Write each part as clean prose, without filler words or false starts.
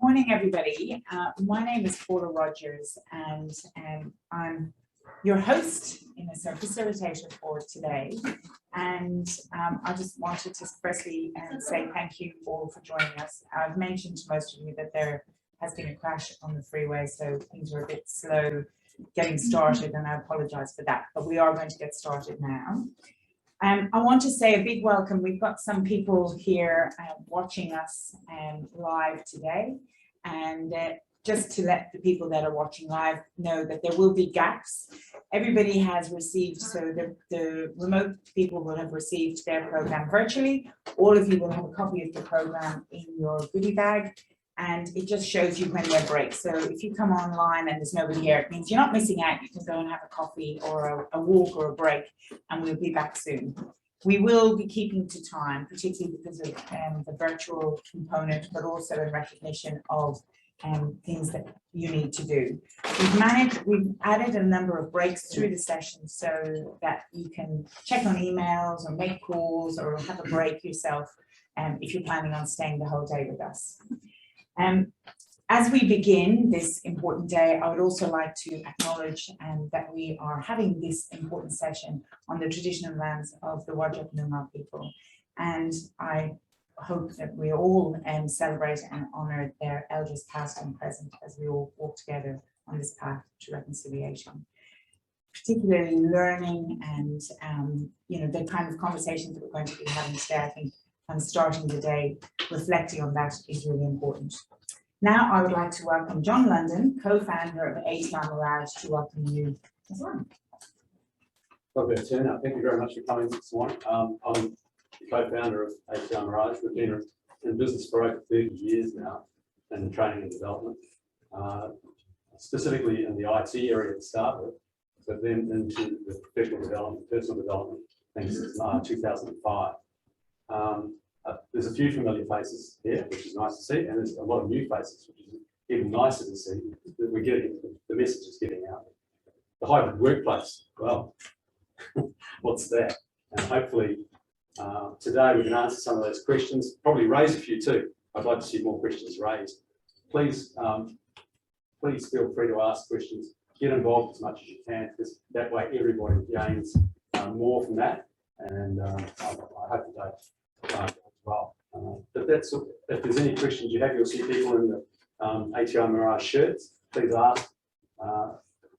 Morning, everybody. My name is Paula Rogers, and I'm your host in a facilitator for today. And I just wanted to firstly say thank you all for joining us. I've mentioned to most of you that there has been a crash on the freeway, so things are a bit slow getting started, and I apologize for that, but we are going to get started now. I want to say a big welcome. We've got some people here watching us live today, and just to let the people that are watching live know that there will be gaps. Everybody has received, so the remote people will have received their program virtually. All of you will have a copy of the program in your goodie bag, and it just shows you when there are breaks. So if you come online and there's nobody here, it means you're not missing out. You can go and have a coffee or a walk or a break, and we'll be back soon. We will be keeping to time, particularly because of the virtual component, but also in recognition of things that you need to do. We've added a number of breaks through the session so that you can check on emails or make calls or have a break yourself if you're planning on staying the whole day with us. As we begin this important day, I would also like to acknowledge that we are having this important session on the traditional lands of the Whadjuk Noongar people. And I hope that we all celebrate and honour their elders past and present as we all walk together on this path to reconciliation. Particularly learning and the kind of conversations that we're going to be having today, I think, and starting the day reflecting on that is really important. Now I would like to welcome John London, co-founder of ATI-Mirage, to welcome you as well. Lovely to turn up. Thank you very much for coming this morning. I'm the co-founder of ATI-Mirage. We've been in business for over 30 years now in training and development, specifically in the IT area to start with, but then into the professional development, personal development, things since 2005. There's a few familiar faces here, which is nice to see, and there's a lot of new faces, which is even nicer to see. That we're getting the message is getting out. The hybrid workplace, well, what's that? And hopefully today we can answer some of those questions. Probably raise a few too. I'd like to see more questions raised. Please, please feel free to ask questions. Get involved as much as you can, because that way everybody gains more from that. And I hope that as well. But that's, if there's any questions you have, you'll see people in the ATI-Mirage shirts. Please ask,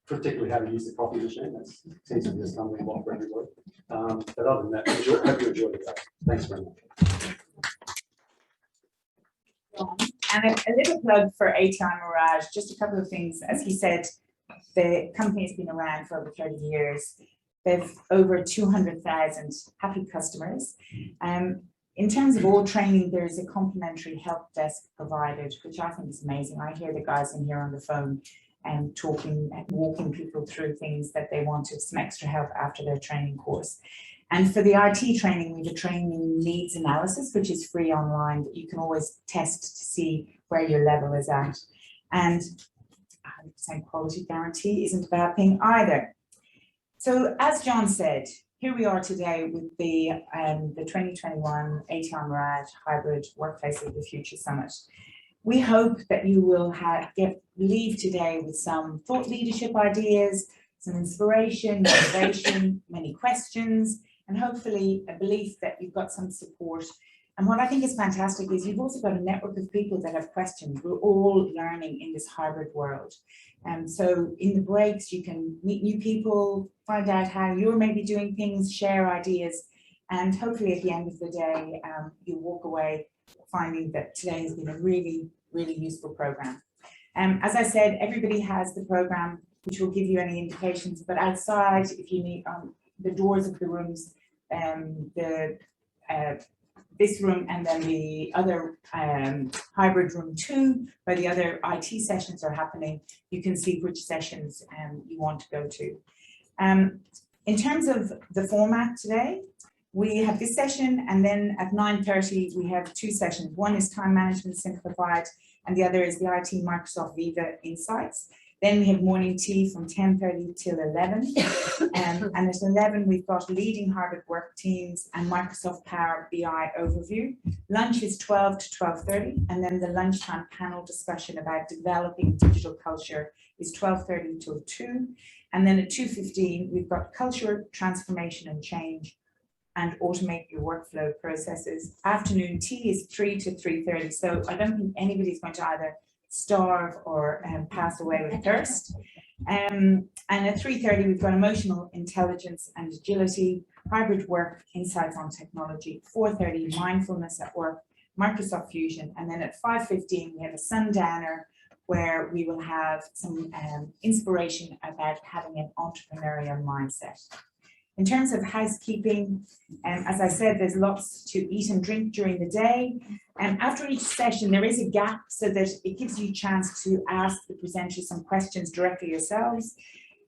particularly how to use the coffee machine. That seems to be a stumbling block for everybody. But other than that, hope you enjoy the day. Thanks very much. And a little plug for ATI-Mirage, just a couple of things. As he said, the company has been around for over 30 years. They've over 200,000 happy customers. In terms of all training, there's a complimentary help desk provided, which I think is amazing. I hear the guys in here on the phone and talking and walking people through things that they wanted, some extra help after their training course. And for the IT training, we have a training needs analysis, which is free online, that you can always test to see where your level is at. And 100% quality guarantee isn't a bad thing either. So as John said, here we are today with the 2021 ATI-Mirage Hybrid Workplace of the Future Summit. We hope that you will leave today with some thought leadership ideas, some inspiration, motivation, many questions, and hopefully a belief that you've got some support. And what I think is fantastic is you've also got a network of people that have questions. We're all learning in this hybrid world. And so in the breaks, you can meet new people, find out how you're maybe doing things, share ideas, and hopefully at the end of the day, you walk away finding that today has been a really, really useful program. As I said, everybody has the program, which will give you any indications, but outside, if you need the doors of the rooms, this room and then the other hybrid room 2, where the other IT sessions are happening, you can see which sessions you want to go to. In terms of the format today, we have this session, and then at 9:30 we have 2 sessions. One is Time Management Simplified, and the other is the IT Microsoft Viva Insights. Then we have morning tea from 10:30 till 11. And at 11, we've got leading hybrid work teams and Microsoft Power BI overview. Lunch is 12 to 12:30, and then the lunchtime panel discussion about developing digital culture is 12:30 till 2. And then at 2:15, we've got culture, transformation and change, and automate your workflow processes. Afternoon tea is 3 to 3:30. So I don't think anybody's going to either starve or pass away with thirst. And at 3:30, we've got emotional intelligence and agility, hybrid work, insights on technology. 4:30, mindfulness at work, Microsoft Fusion. And then at 5:15, we have a sundowner where we will have some inspiration about having an entrepreneurial mindset. In terms of housekeeping, as I said, there's lots to eat and drink during the day. And after each session, there is a gap so that it gives you a chance to ask the presenters some questions directly yourselves.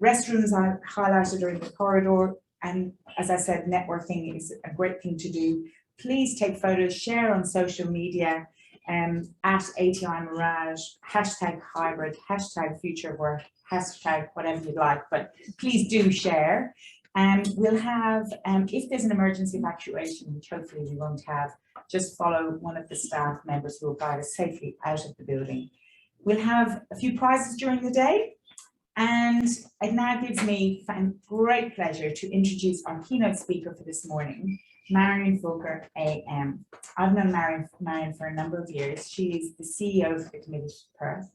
Restrooms are highlighted are in the corridor. And as I said, networking is a great thing to do. Please take photos, share on social media at ATI-Mirage, #hybrid, #future-of-work, whatever you'd like, but please do share. We'll have, if there's an emergency evacuation, which hopefully we won't have, just follow one of the staff members who will guide us safely out of the building. We'll have a few prizes during the day, and it now gives me great pleasure to introduce our keynote speaker for this morning, Marion Fulker, AM. I've known Marion for a number of years. She is the CEO of the Committee for Perth.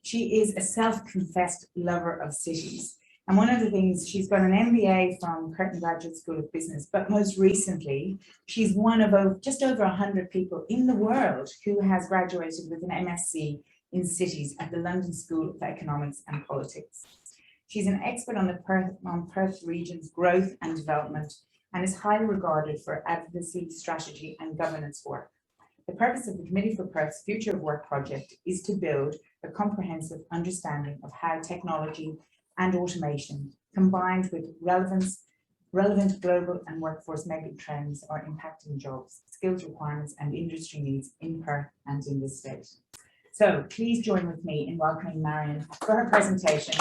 She is a self-confessed lover of cities. And one of the things, she's got an MBA from Curtin Graduate School of Business, but most recently, she's one of just over 100 people in the world who has graduated with an MSc in cities at the London School of Economics and Politics. She's an expert on Perth region's growth and development and is highly regarded for advocacy, strategy and governance work. The purpose of the Committee for Perth's Future of Work project is to build a comprehensive understanding of how technology and automation, combined with relevant global and workforce megatrends, are impacting jobs, skills requirements, and industry needs in Perth and in the state. So please join with me in welcoming Marion for her presentation.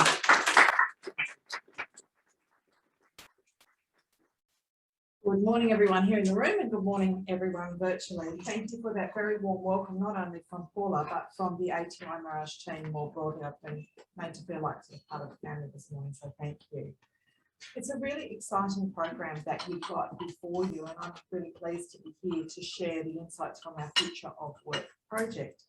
Good morning, everyone here in the room, and good morning, everyone virtually. Thank you for that very warm welcome, not only from Paula, but from the ATI-Mirage team more broadly. I've been made to feel like sort of part of the family this morning, so thank you. It's a really exciting program that you've got before you, and I'm really pleased to be here to share the insights from our Future of Work project.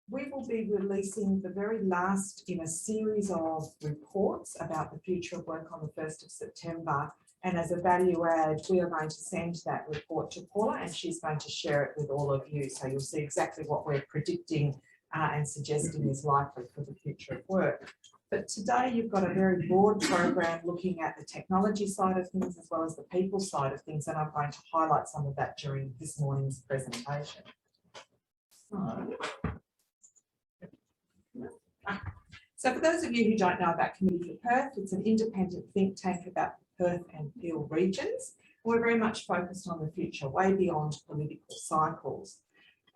We will be releasing the very last in a series of reports about the future of work on the 1st of September. And as a value add, we are going to send that report to Paula, and she's going to share it with all of you. So you'll see exactly what we're predicting and suggesting is likely for the future of work. But today you've got a very broad program looking at the technology side of things as well as the people side of things, and I'm going to highlight some of that during this morning's presentation. So for those of you who don't know about Committee for Perth, it's an independent think tank about Perth and Peel regions. We're very much focused on the future, way beyond political cycles.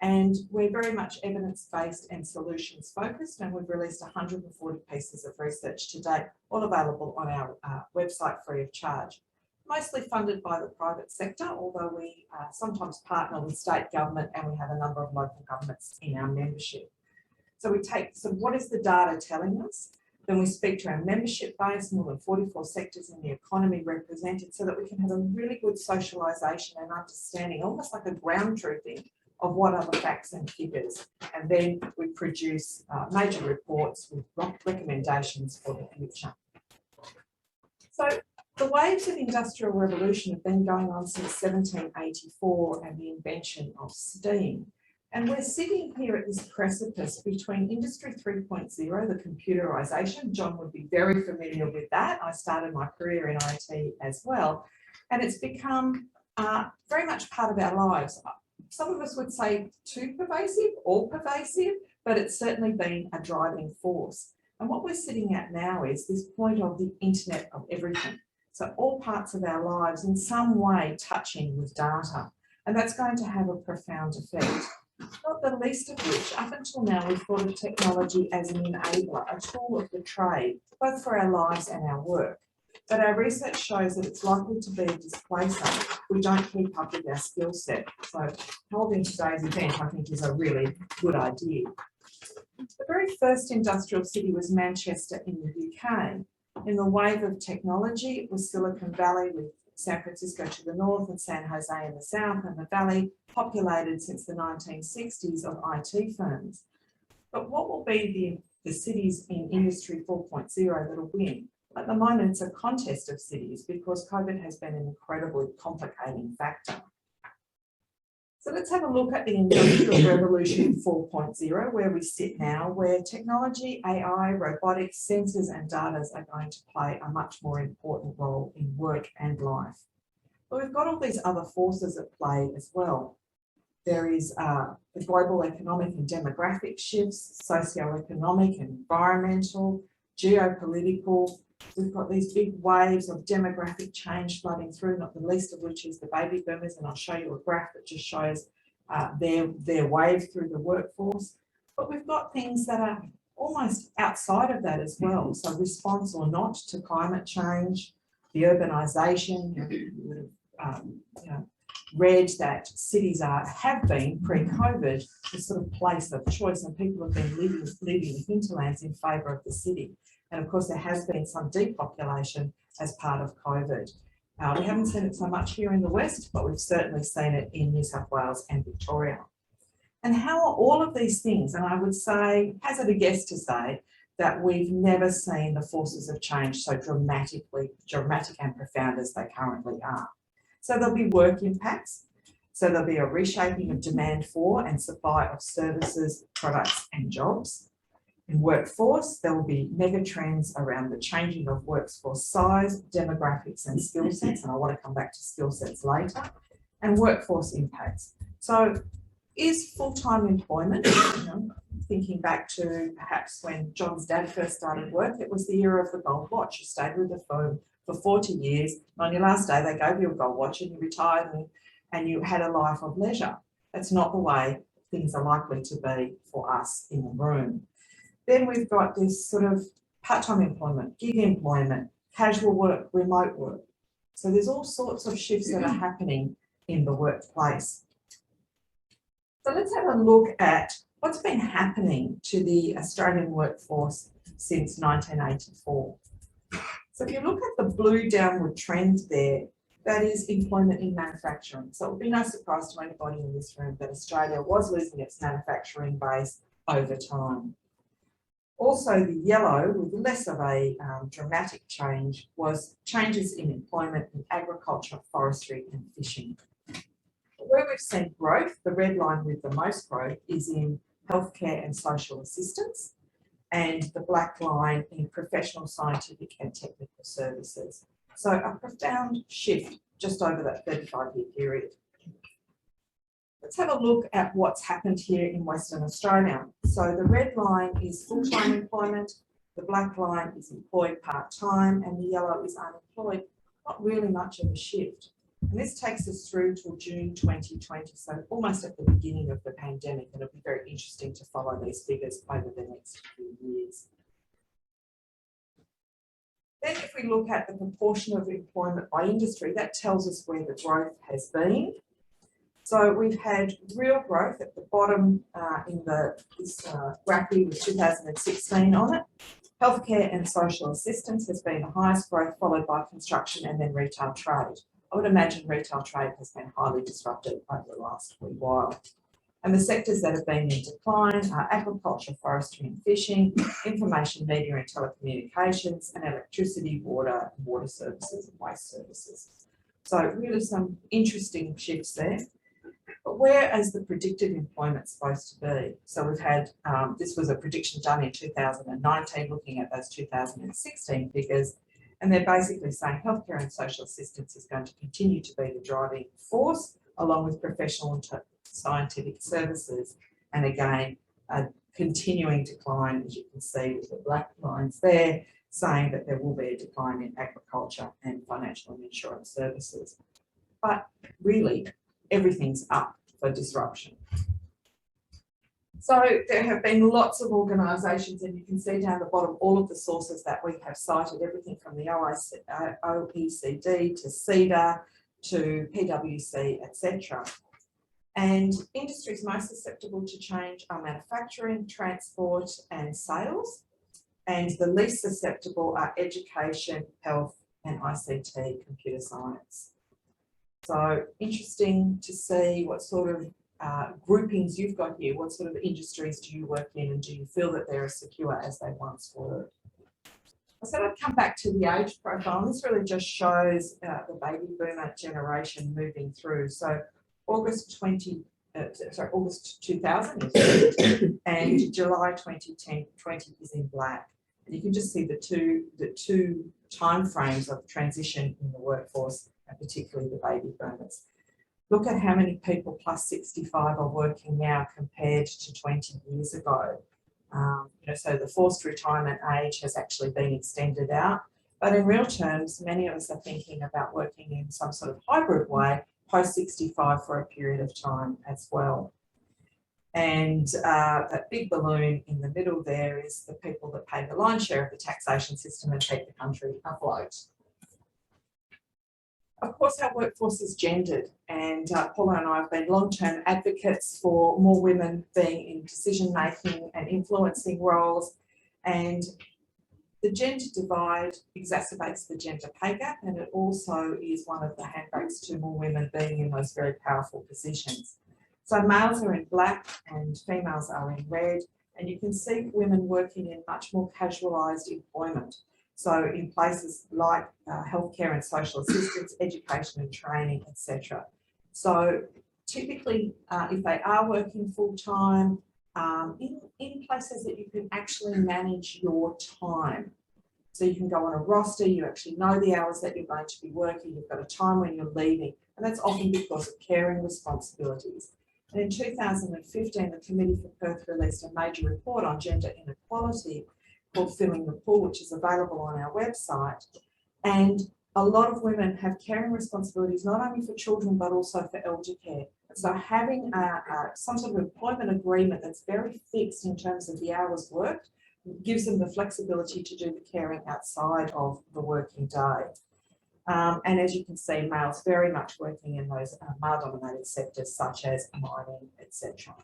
And we're very much evidence-based and solutions-focused, and we've released 140 pieces of research to date, all available on our website free of charge. Mostly funded by the private sector, although we sometimes partner with state government, and we have a number of local governments in our membership. So we take, so what is the data telling us? Then we speak to our membership base, more than 44 sectors in the economy represented, so that we can have a really good socialisation and understanding, almost like a ground truthing of what are the facts and figures. And then we produce major reports with recommendations for the future. So the waves of industrial revolution have been going on since 1784 and the invention of steam. And we're sitting here at this precipice between Industry 3.0, the computerisation. John would be very familiar with that. I started my career in IT as well. And it's become very much part of our lives. Some of us would say too pervasive, all pervasive, but it's certainly been a driving force. And what we're sitting at now is this point of the internet of everything. So all parts of our lives in some way touching with data. And that's going to have a profound effect. Not the least of which, up until now, we've thought of technology as an enabler, a tool of the trade, both for our lives and our work. But our research shows that it's likely to be a displacer if we don't keep up with our skill set. So holding today's event, I think, is a really good idea. The very first industrial city was Manchester in the UK. In the wave of technology, it was Silicon Valley, with San Francisco to the north and San Jose in the south, and the valley populated since the 1960s of IT firms. But what will be the cities in Industry 4.0 that'll win? At the moment, it's a contest of cities because COVID has been an incredibly complicating factor. So let's have a look at the Industrial Revolution 4.0, where we sit now, where technology, AI, robotics, sensors and data are going to play a much more important role in work and life. But we've got all these other forces at play as well. There is the global economic and demographic shifts, socio-economic and environmental, geopolitical. We've got these big waves of demographic change flooding through, not the least of which is the baby boomers, and I'll show you a graph that just shows their wave through the workforce. But we've got things that are almost outside of that as well. So response or not to climate change, the urbanisation. You would have read that cities have been pre-COVID the sort of place of choice, and people have been leaving the hinterlands in favour of the city. And of course, there has been some depopulation as part of COVID. We haven't seen it so much here in the West, but we've certainly seen it in New South Wales and Victoria. And how are all of these things? And I would say, hazard a guess to say, that we've never seen the forces of change so dramatic and profound as they currently are. So there'll be work impacts. So there'll be a reshaping of demand for and supply of services, products and jobs. In workforce, there will be mega trends around the changing of workforce size, demographics and skill sets, and I want to come back to skill sets later, and workforce impacts. So is full-time employment, thinking back to perhaps when John's dad first started work, it was the era of the gold watch. You stayed with the firm for 40 years, and on your last day they gave you a gold watch and you retired and you had a life of leisure. That's not the way things are likely to be for us in the room. Then we've got this sort of part-time employment, gig employment, casual work, remote work. So there's all sorts of shifts that are happening in the workplace. So let's have a look at what's been happening to the Australian workforce since 1984. So if you look at the blue downward trend there, that is employment in manufacturing. So it would be no surprise to anybody in this room that Australia was losing its manufacturing base over time. Also, the yellow, with less of a dramatic change, was changes in employment in agriculture, forestry and fishing. Where we've seen growth, the red line with the most growth is in healthcare and social assistance, and the black line in professional, scientific and technical services. So a profound shift just over that 35-year period. Let's have a look at what's happened here in Western Australia. So the red line is full-time employment, the black line is employed part-time, and the yellow is unemployed. Not really much of a shift. And this takes us through till June 2020, so almost at the beginning of the pandemic, and it'll be very interesting to follow these figures over the next few years. Then if we look at the proportion of employment by industry, that tells us where the growth has been. So we've had real growth at the bottom in this graph here with 2016 on it. Healthcare and social assistance has been the highest growth, followed by construction and then retail trade. I would imagine retail trade has been highly disrupted over the last wee while. And the sectors that have been in decline are agriculture, forestry and fishing, information, media and telecommunications, and electricity, water services and waste services. So really some interesting shifts there. But where is the predicted employment supposed to be? So we've had, this was a prediction done in 2019, looking at those 2016 figures, and they're basically saying healthcare and social assistance is going to continue to be the driving force, along with professional and scientific services. And again, a continuing decline, as you can see with the black lines there, saying that there will be a decline in agriculture and financial and insurance services. But really, everything's up for disruption. So there have been lots of organisations, and you can see down the bottom all of the sources that we have cited, everything from the OECD to CEDA to PwC, etc. And industries most susceptible to change are manufacturing, transport and sales. And the least susceptible are education, health and ICT, computer science. So interesting to see what sort of groupings you've got here. What sort of industries do you work in, and do you feel that they're as secure as they once were? I said I'd come back to the age profile. This really just shows the baby boomer generation moving through. So August 2000 is and July 2020 is in black. And you can just see the two time frames of transition in the workforce, and particularly the baby boomers. Look at how many people plus 65 are working now compared to 20 years ago. So the forced retirement age has actually been extended out, but in real terms, many of us are thinking about working in some sort of hybrid way post 65 for a period of time as well. And that big balloon in the middle there is the people that pay the lion's share of the taxation system and keep the country afloat. Of course, our workforce is gendered, and Paula and I have been long-term advocates for more women being in decision-making and influencing roles, and the gender divide exacerbates the gender pay gap, and it also is one of the handbrakes to more women being in those very powerful positions. So males are in black and females are in red, and you can see women working in much more casualised employment. So in places like healthcare and social assistance, education and training, etc. So typically, if they are working full-time, in places that you can actually manage your time. So you can go on a roster, you actually know the hours that you're going to be working, you've got a time when you're leaving, and that's often because of caring responsibilities. And in 2015, the Committee for Perth released a major report on gender inequality called Filling the Pool, which is available on our website. And a lot of women have caring responsibilities, not only for children, but also for elder care. So having some sort of employment agreement that's very fixed in terms of the hours worked gives them the flexibility to do the caring outside of the working day. And as you can see, males very much working in those male-dominated sectors such as mining, etc.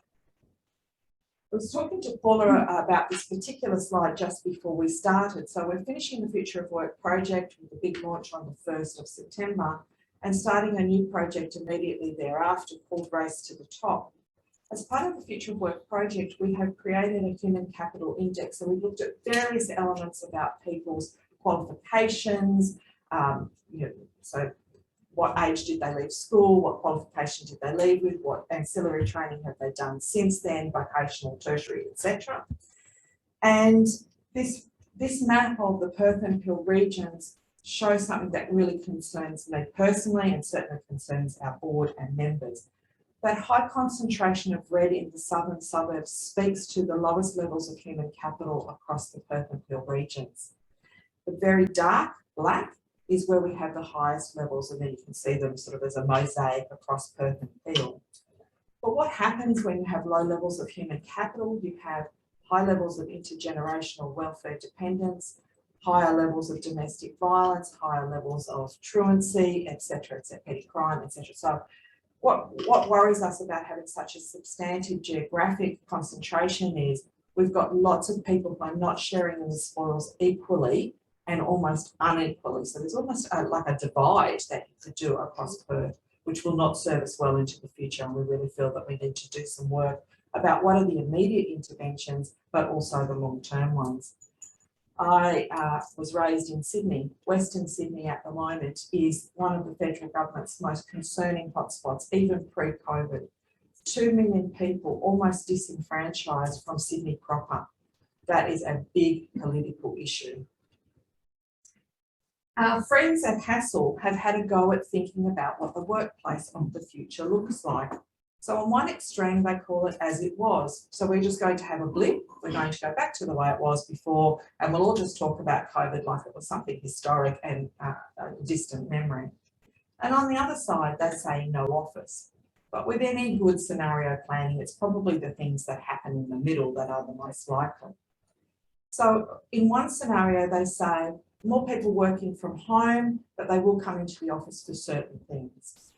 I was talking to Paula about this particular slide just before we started. So we're finishing the Future of Work project with a big launch on the 1st of September and starting a new project immediately thereafter called Race to the Top. As part of the Future of Work project, we have created a human capital index. So we've looked at various elements about people's qualifications, so what age did they leave school, what qualification did they leave with, what ancillary training have they done since then, vocational, tertiary, etc. And this map of the Perth and Peel regions shows something that really concerns me personally and certainly concerns our board and members. That high concentration of red in the southern suburbs speaks to the lowest levels of human capital across the Perth and Peel regions. The very dark black is where we have the highest levels, and then you can see them sort of as a mosaic across Perth and Peel. But what happens when you have low levels of human capital? You have high levels of intergenerational welfare dependence, higher levels of domestic violence, higher levels of truancy, etc., petty crime, etc. So what worries us about having such a substantive geographic concentration is we've got lots of people who are not sharing in the spoils equally and almost unequally. So there's almost like a divide that you could do across Perth, which will not serve us well into the future. And we really feel that we need to do some work about what are the immediate interventions, but also the long-term ones. I was raised in Sydney. Western Sydney at the moment is one of the federal government's most concerning hotspots, even pre-COVID. 2 million people almost disenfranchised from Sydney proper. That is a big political issue. Our friends at Hassel have had a go at thinking about what the workplace of the future looks like. So on one extreme, they call it as it was. So we're just going to have a blip. We're going to go back to the way it was before, and we'll all just talk about COVID like it was something historic and a distant memory. And on the other side, they say no office. But with any good scenario planning, it's probably the things that happen in the middle that are the most likely. So in one scenario, they say more people working from home, but they will come into the office for certain things.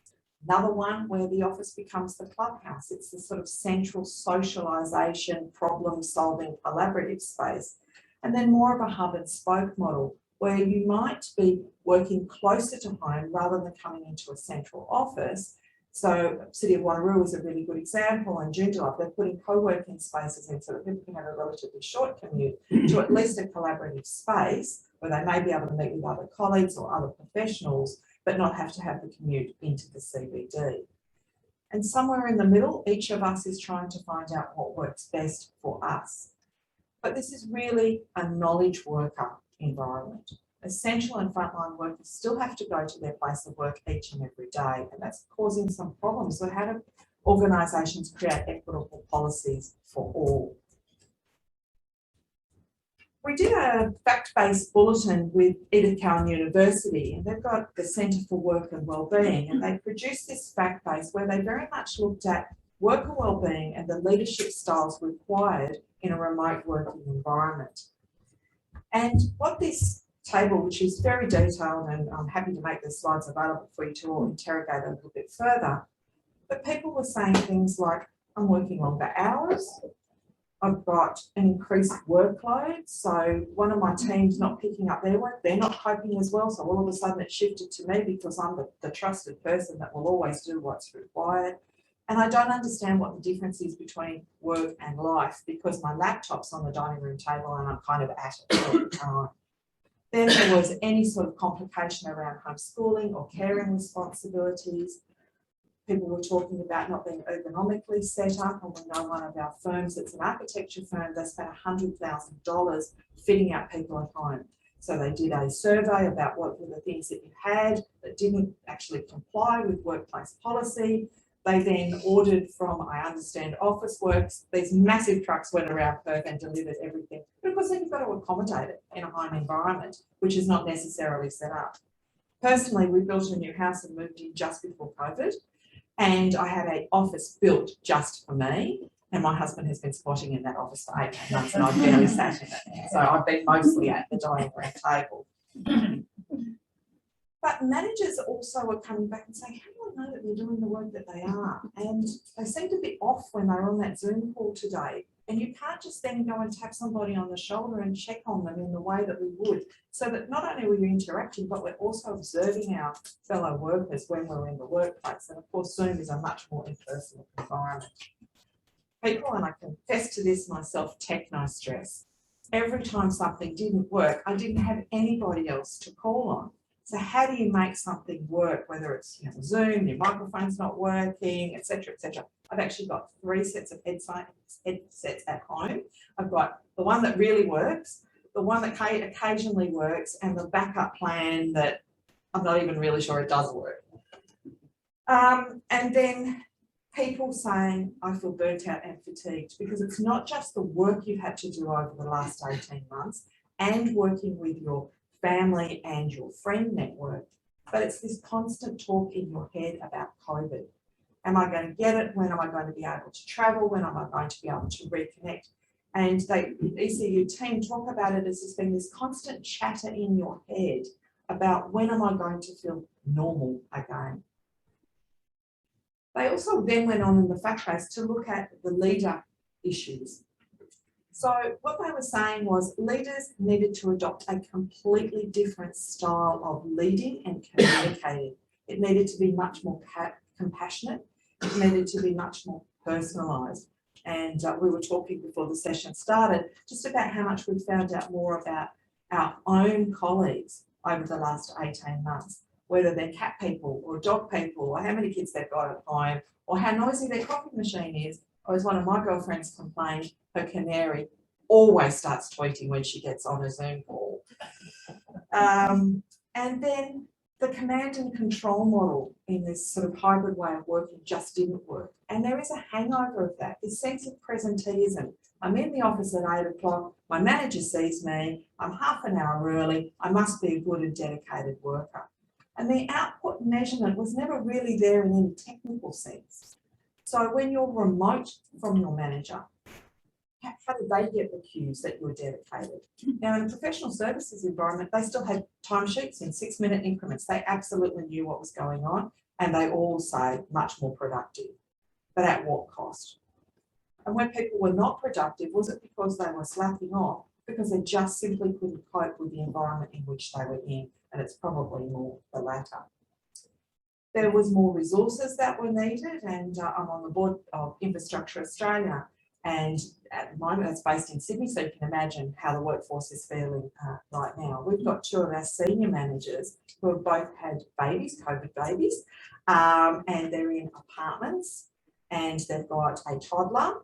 Another one where the office becomes the clubhouse. It's the sort of central socialisation, problem-solving, collaborative space. And then more of a hub and spoke model where you might be working closer to home rather than coming into a central office. So City of Wanneroo is a really good example, and Joondalup, they're putting co-working spaces in so that people can have a relatively short commute to at least a collaborative space where they may be able to meet with other colleagues or other professionals, but not have to have the commute into the CBD. And somewhere in the middle, each of us is trying to find out what works best for us. But this is really a knowledge worker environment. Essential and frontline workers still have to go to their place of work each and every day, and that's causing some problems. So how do organisations create equitable policies for all? We did a fact-based bulletin with Edith Cowan University, and they've got the Centre for Work and Wellbeing, and they produced this fact base where they very much looked at worker wellbeing and the leadership styles required in a remote working environment. And what this table, which is very detailed, and I'm happy to make the slides available for you to all interrogate a little bit further, but people were saying things like, I'm working longer hours, I've got an increased workload, so one of my team's not picking up their work, they're not coping as well, so all of a sudden it shifted to me because I'm the trusted person that will always do what's required. And I don't understand what the difference is between work and life because my laptop's on the dining room table and I'm kind of at it all the time. Then there was any sort of complication around homeschooling or caring responsibilities. People were talking about not being ergonomically set up, and we know one of our firms, it's an architecture firm, they spent $100,000 fitting out people at home. So they did a survey about what were the things that you had that didn't actually comply with workplace policy. They then ordered from, I understand, Officeworks. These massive trucks went around Perth and delivered everything. But of course, then you've got to accommodate it in a home environment, which is not necessarily set up. Personally, we built a new house and moved in just before COVID. And I had an office built just for me. And my husband has been squatting in that office for 18 months and I've barely sat in it. So I've been mostly at the dining room table. But managers also are coming back and saying, how do I know that they're doing the work that they are? And they seem to be off when they're on that Zoom call today. And you can't just then go and tap somebody on the shoulder and check on them in the way that we would. So that not only are we interacting, but we're also observing our fellow workers when we're in the workplace. And of course, Zoom is a much more impersonal environment. People, and I confess to this myself, techno stress. Every time something didn't work, I didn't have anybody else to call on. So how do you make something work, whether it's Zoom, your microphone's not working, etc., etc. I've actually got 3 sets of headsets at home. I've got the one that really works, the one that occasionally works, and the backup plan that I'm not even really sure it does work. And then people saying, I feel burnt out and fatigued, because it's not just the work you've had to do over the last 18 months and working with your family and your friend network, but it's this constant talk in your head about COVID. Am I going to get it? When am I going to be able to travel? When am I going to be able to reconnect? And the ECU team talk about it as just being this constant chatter in your head about when am I going to feel normal again. They also then went on in the fact base to look at the leader issues. So what they were saying was leaders needed to adopt a completely different style of leading and communicating. It needed to be much more compassionate. It needed to be much more personalised. And we were talking before the session started just about how much we found out more about our own colleagues over the last 18 months, whether they're cat people or dog people, or how many kids they've got at home, or how noisy their coffee machine is. Or as one of my girlfriends complained, her canary always starts tweeting when she gets on a Zoom call. And then the command and control model in this sort of hybrid way of working just didn't work. And there is a hangover of that, this sense of presenteeism. I'm in the office at 8 o'clock, my manager sees me, I'm half an hour early, I must be a good and dedicated worker. And the output measurement was never really there in any technical sense. So when you're remote from your manager, how did they get the cues that you're dedicated? Now, in a professional services environment, they still had timesheets in 6-minute increments. They absolutely knew what was going on, and they all say much more productive. But at what cost? And when people were not productive, was it because they were slacking off? Because they just simply couldn't cope with the environment in which they were in, and it's probably more the latter. There was more resources that were needed, and I'm on the board of Infrastructure Australia, and at the moment it's based in Sydney, so you can imagine how the workforce is feeling right now. We've got 2 of our senior managers who have both had babies, COVID babies, and they're in apartments, and they've got a toddler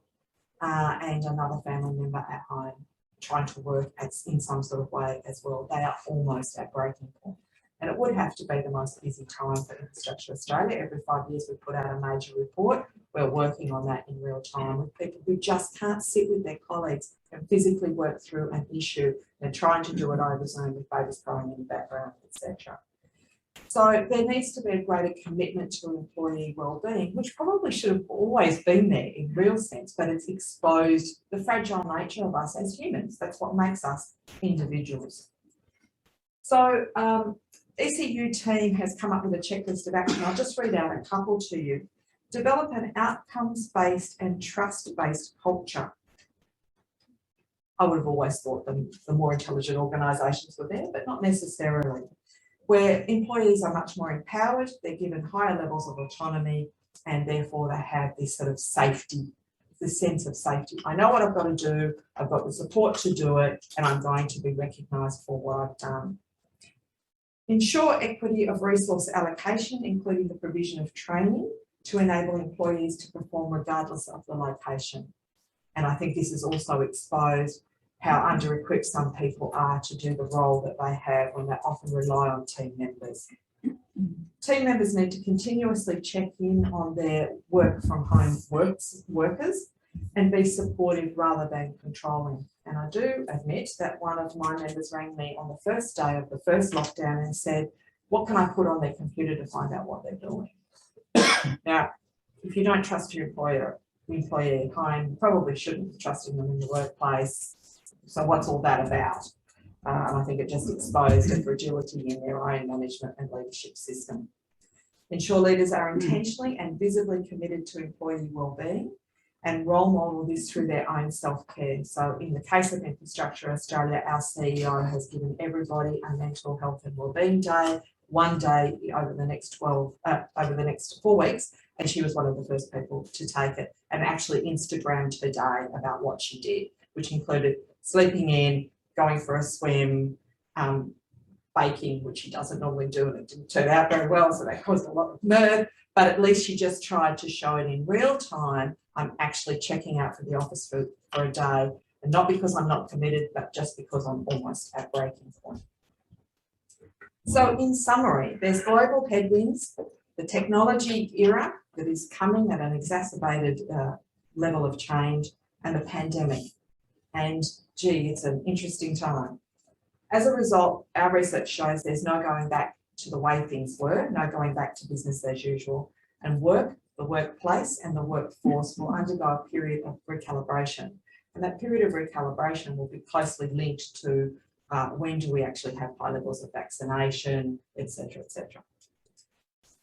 and another family member at home trying to work in some sort of way as well. They are almost at breaking point. And it would have to be the most busy time for Infrastructure Australia. Every 5 years we put out a major report. We're working on that in real time with people who just can't sit with their colleagues and physically work through an issue. They're trying to do it over Zoom with babies crying in the background, etc. So there needs to be a greater commitment to employee wellbeing, which probably should have always been there in real sense, but it's exposed the fragile nature of us as humans. That's what makes us individuals. So ECU team has come up with a checklist of action. I'll just read out a couple to you. Develop an outcomes-based and trust-based culture. I would have always thought the more intelligent organisations were there, but not necessarily. Where employees are much more empowered, they're given higher levels of autonomy, and therefore they have this sort of safety, this sense of safety. I know what I've got to do, I've got the support to do it, and I'm going to be recognised for what I've done. Ensure equity of resource allocation, including the provision of training to enable employees to perform regardless of the location. And I think this has also exposed how under-equipped some people are to do the role that they have when they often rely on team members. Team members need to continuously check in on their work from home workers and be supportive rather than controlling. And I do admit that one of my members rang me on the first day of the first lockdown and said, what can I put on their computer to find out what they're doing? Now, if you don't trust your employee at home, you probably shouldn't be trusting them in the workplace. So what's all that about? And I think it just exposed a fragility in their own management and leadership system. Ensure leaders are intentionally and visibly committed to employee wellbeing and role model this through their own self-care. So in the case of Infrastructure Australia, our CEO has given everybody a mental health and wellbeing day, one day over the next 4 weeks, and she was one of the first people to take it and actually Instagrammed her day about what she did, which included sleeping in, going for a swim, baking, which she doesn't normally do, and it didn't turn out very well, so that caused a lot of mirth, but at least she just tried to show it in real time. I'm actually checking out for the office for a day, and not because I'm not committed, but just because I'm almost at breaking point. So in summary, there's global headwinds, the technology era that is coming at an exacerbated level of change, and the pandemic. And gee, it's an interesting time. As a result, our research shows there's no going back to the way things were, no going back to business as usual, and the workplace and the workforce will undergo a period of recalibration. And that period of recalibration will be closely linked to when do we actually have high levels of vaccination, etc., etc.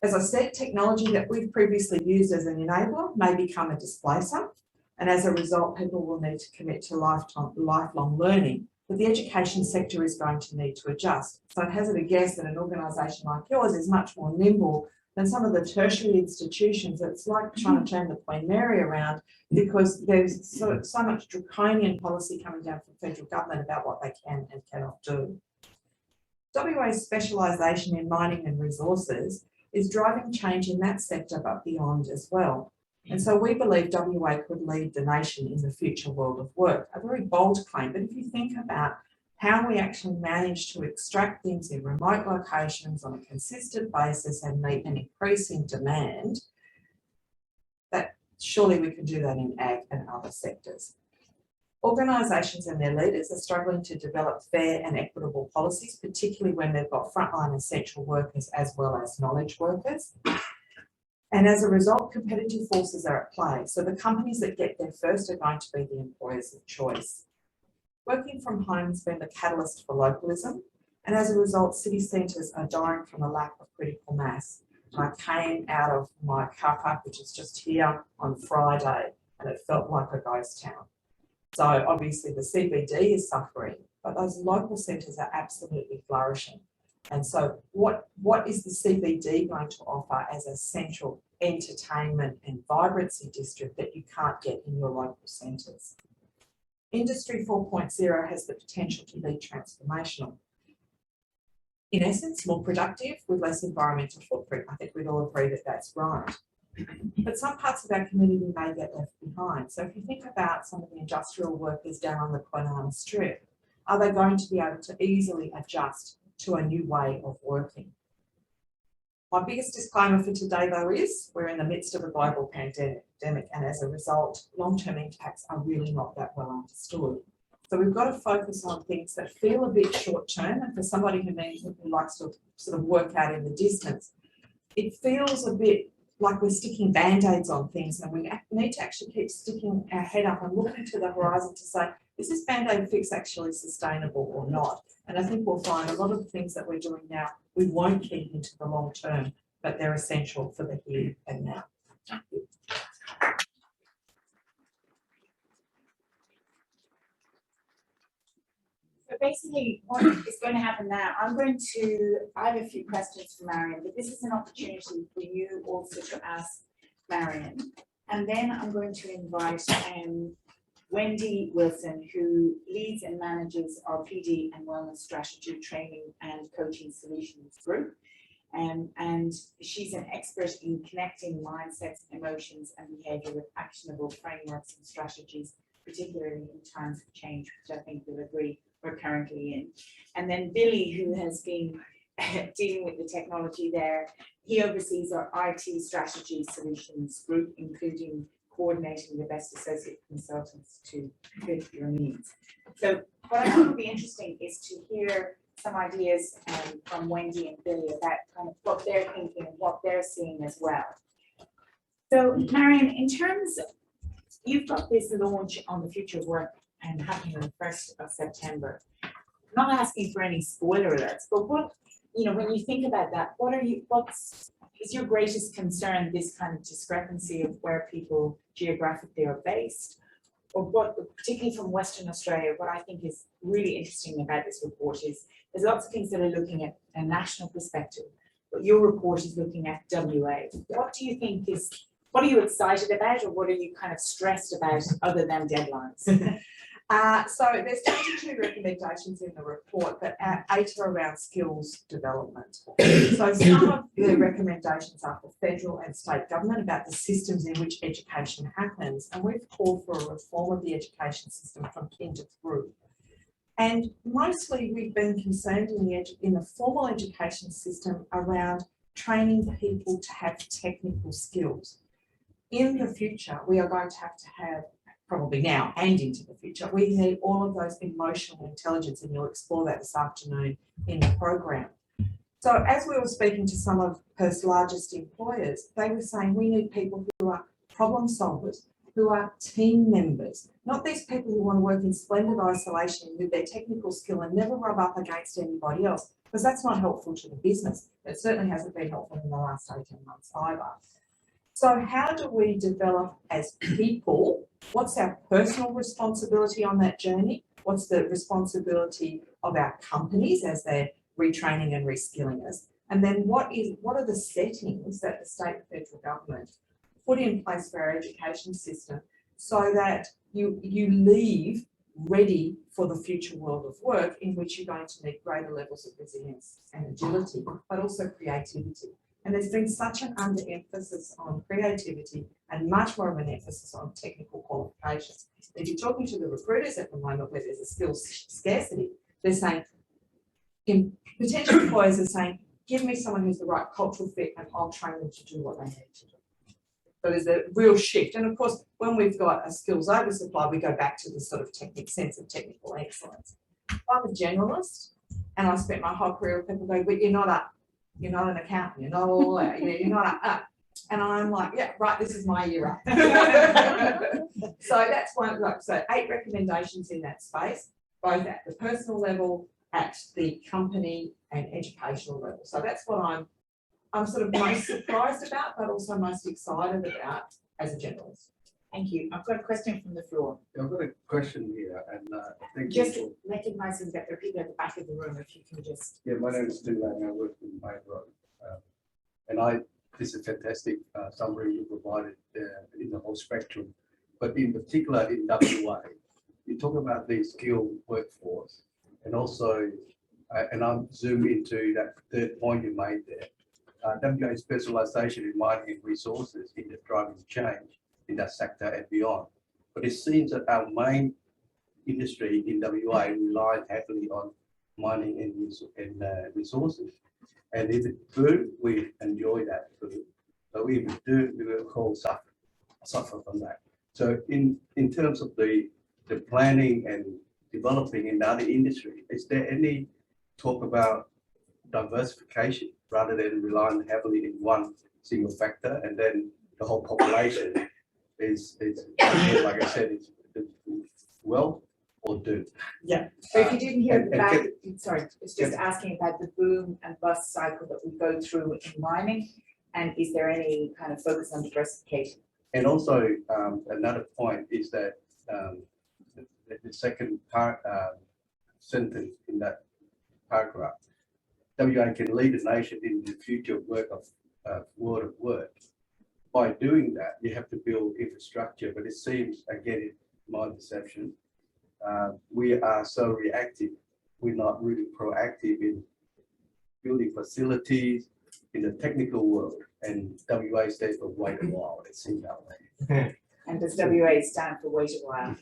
As I said, technology that we've previously used as an enabler may become a displacer, and as a result, people will need to commit to lifelong learning. But the education sector is going to need to adjust. So I'd hazard a guess that an organisation like yours is much more nimble than some of the tertiary institutions. It's like trying to turn the Queen Mary around because there's so much draconian policy coming down from the federal government about what they can and cannot do. WA's specialisation in mining and resources is driving change in that sector, but beyond as well. And so we believe WA could lead the nation in the future world of work. A very bold claim, but if you think about how we actually manage to extract things in remote locations on a consistent basis and meet an increasing demand, that surely we can do that in ag and other sectors. Organisations and their leaders are struggling to develop fair and equitable policies, particularly when they've got frontline essential workers as well as knowledge workers. And as a result, competitive forces are at play. So the companies that get there first are going to be the employers of choice. Working from home has been the catalyst for localism. And as a result, city centres are dying from a lack of critical mass. I came out of my car park, which is just here, on Friday, and it felt like a ghost town. So obviously the CBD is suffering, but those local centres are absolutely flourishing. And so what is the CBD going to offer as a central entertainment and vibrancy district that you can't get in your local centres? Industry 4.0 has the potential to be transformational. In essence, more productive with less environmental footprint. I think we'd all agree that that's right. But some parts of our community may get left behind. So if you think about some of the industrial workers down on the Kwinana Strip, are they going to be able to easily adjust to a new way of working? My biggest disclaimer for today, though, is we're in the midst of a global pandemic, and as a result, long-term impacts are really not that well understood. So we've got to focus on things that feel a bit short-term, and for somebody who likes to sort of work out in the distance, it feels a bit like we're sticking band-aids on things, and we need to actually keep sticking our head up and looking to the horizon to say, is this band-aid fix actually sustainable or not? And I think we'll find a lot of the things that we're doing now, we won't keep into the long term, but they're essential for the here and now. Thank you. So basically what is going to happen now, I have a few questions for Marion, but this is an opportunity for you also to ask Marion. And then I'm going to invite Wendy Wilson, who leads and manages our PD and wellness strategy training and coaching solutions group. And she's an expert in connecting mindsets, emotions, and behaviour with actionable frameworks and strategies, particularly in times of change, which I think you'll agree we're currently in. And then Billy, who has been dealing with the technology there, he oversees our IT strategy solutions group, including coordinating the best associate consultants to fit your needs. So what I think would be interesting is to hear some ideas from Wendy and Billy about kind of what they're thinking and what they're seeing as well. So Marion, in terms, you've got this launch on the future of work and happening on the 1st of September. I'm not asking for any spoiler alerts, but what, when you think about that, is your greatest concern this kind of discrepancy of where people geographically are based? Or what, particularly from Western Australia, what I think is really interesting about this report is there's lots of things that are looking at a national perspective, but your report is looking at WA. What do you think what are you excited about, or what are you kind of stressed about other than deadlines? So there's 22 recommendations in the report, but 8 are around skills development. So some of the recommendations are for federal and state government about the systems in which education happens, and we've called for a reform of the education system from kinder through. And mostly we've been concerned in the formal education system around training people to have technical skills. In the future, we are going to have probably now and into the future, we need all of those emotional intelligence, and you'll explore that this afternoon in the program. So as we were speaking to some of Perth's largest employers, they were saying we need people who are problem solvers, who are team members, not these people who want to work in splendid isolation with their technical skill and never rub up against anybody else, because that's not helpful to the business. It certainly hasn't been helpful in the last 18 months either. So how do we develop as people? What's our personal responsibility on that journey? What's the responsibility of our companies as they're retraining and reskilling us? And then what are the settings that the state and federal government put in place for our education system so that you leave ready for the future world of work, in which you're going to need greater levels of resilience and agility, but also creativity. And there's been such an under-emphasis on creativity and much more of an emphasis on technical qualifications. If you're talking to the recruiters at the moment where there's a skills scarcity, they're saying, potential employers are saying, give me someone who's the right cultural fit and I'll train them to do what they need to do. So there's a real shift. And of course, when we've got a skills oversupply, we go back to the sort of sense of technical excellence. I'm a generalist, and I spent my whole career with people going, but you're not an accountant, you're not all that, you're not And I'm like, yeah, right, this is my year up. So that's one, like, so 8 recommendations in that space, both at the personal level, at the company and educational level. So that's what I'm sort of most surprised about, but also most excited about as a generalist. Thank you. I've got a question from the floor. I've got a question here, and thank Just you. recognizing that there are people at the back of the room, if you can just. Yeah, my name is Stu Lang. I work in my road, this is a fantastic summary you provided in the whole spectrum, but in particular in WA, you talk about the skilled workforce, and also, and I'm zooming into that third point you made there. WA specialization in mining and resources in the driving change in that sector and beyond. But it seems that our main industry in WA relies heavily on mining and resources. And if it boom, we enjoy that food. So if it do, we will all suffer from that. So in terms of the planning and developing in the other industry, is there any talk about diversification rather than relying heavily in one single factor, and then the whole population is again, like I said, it's well or do? Yeah. So if you didn't hear the and back, sorry, it's just asking about the boom and bust cycle that we go through in mining, and is there any kind of focus on diversification? And also another point is that the second part sentence in that paragraph, WA can lead the nation in the future work of world of work. By doing that, you have to build infrastructure, but it seems, again, in my perception, we are so reactive. We're not really proactive in building facilities in the technical world, and WA stands for wait a while. It seems that way. And does WA stand for wait a while?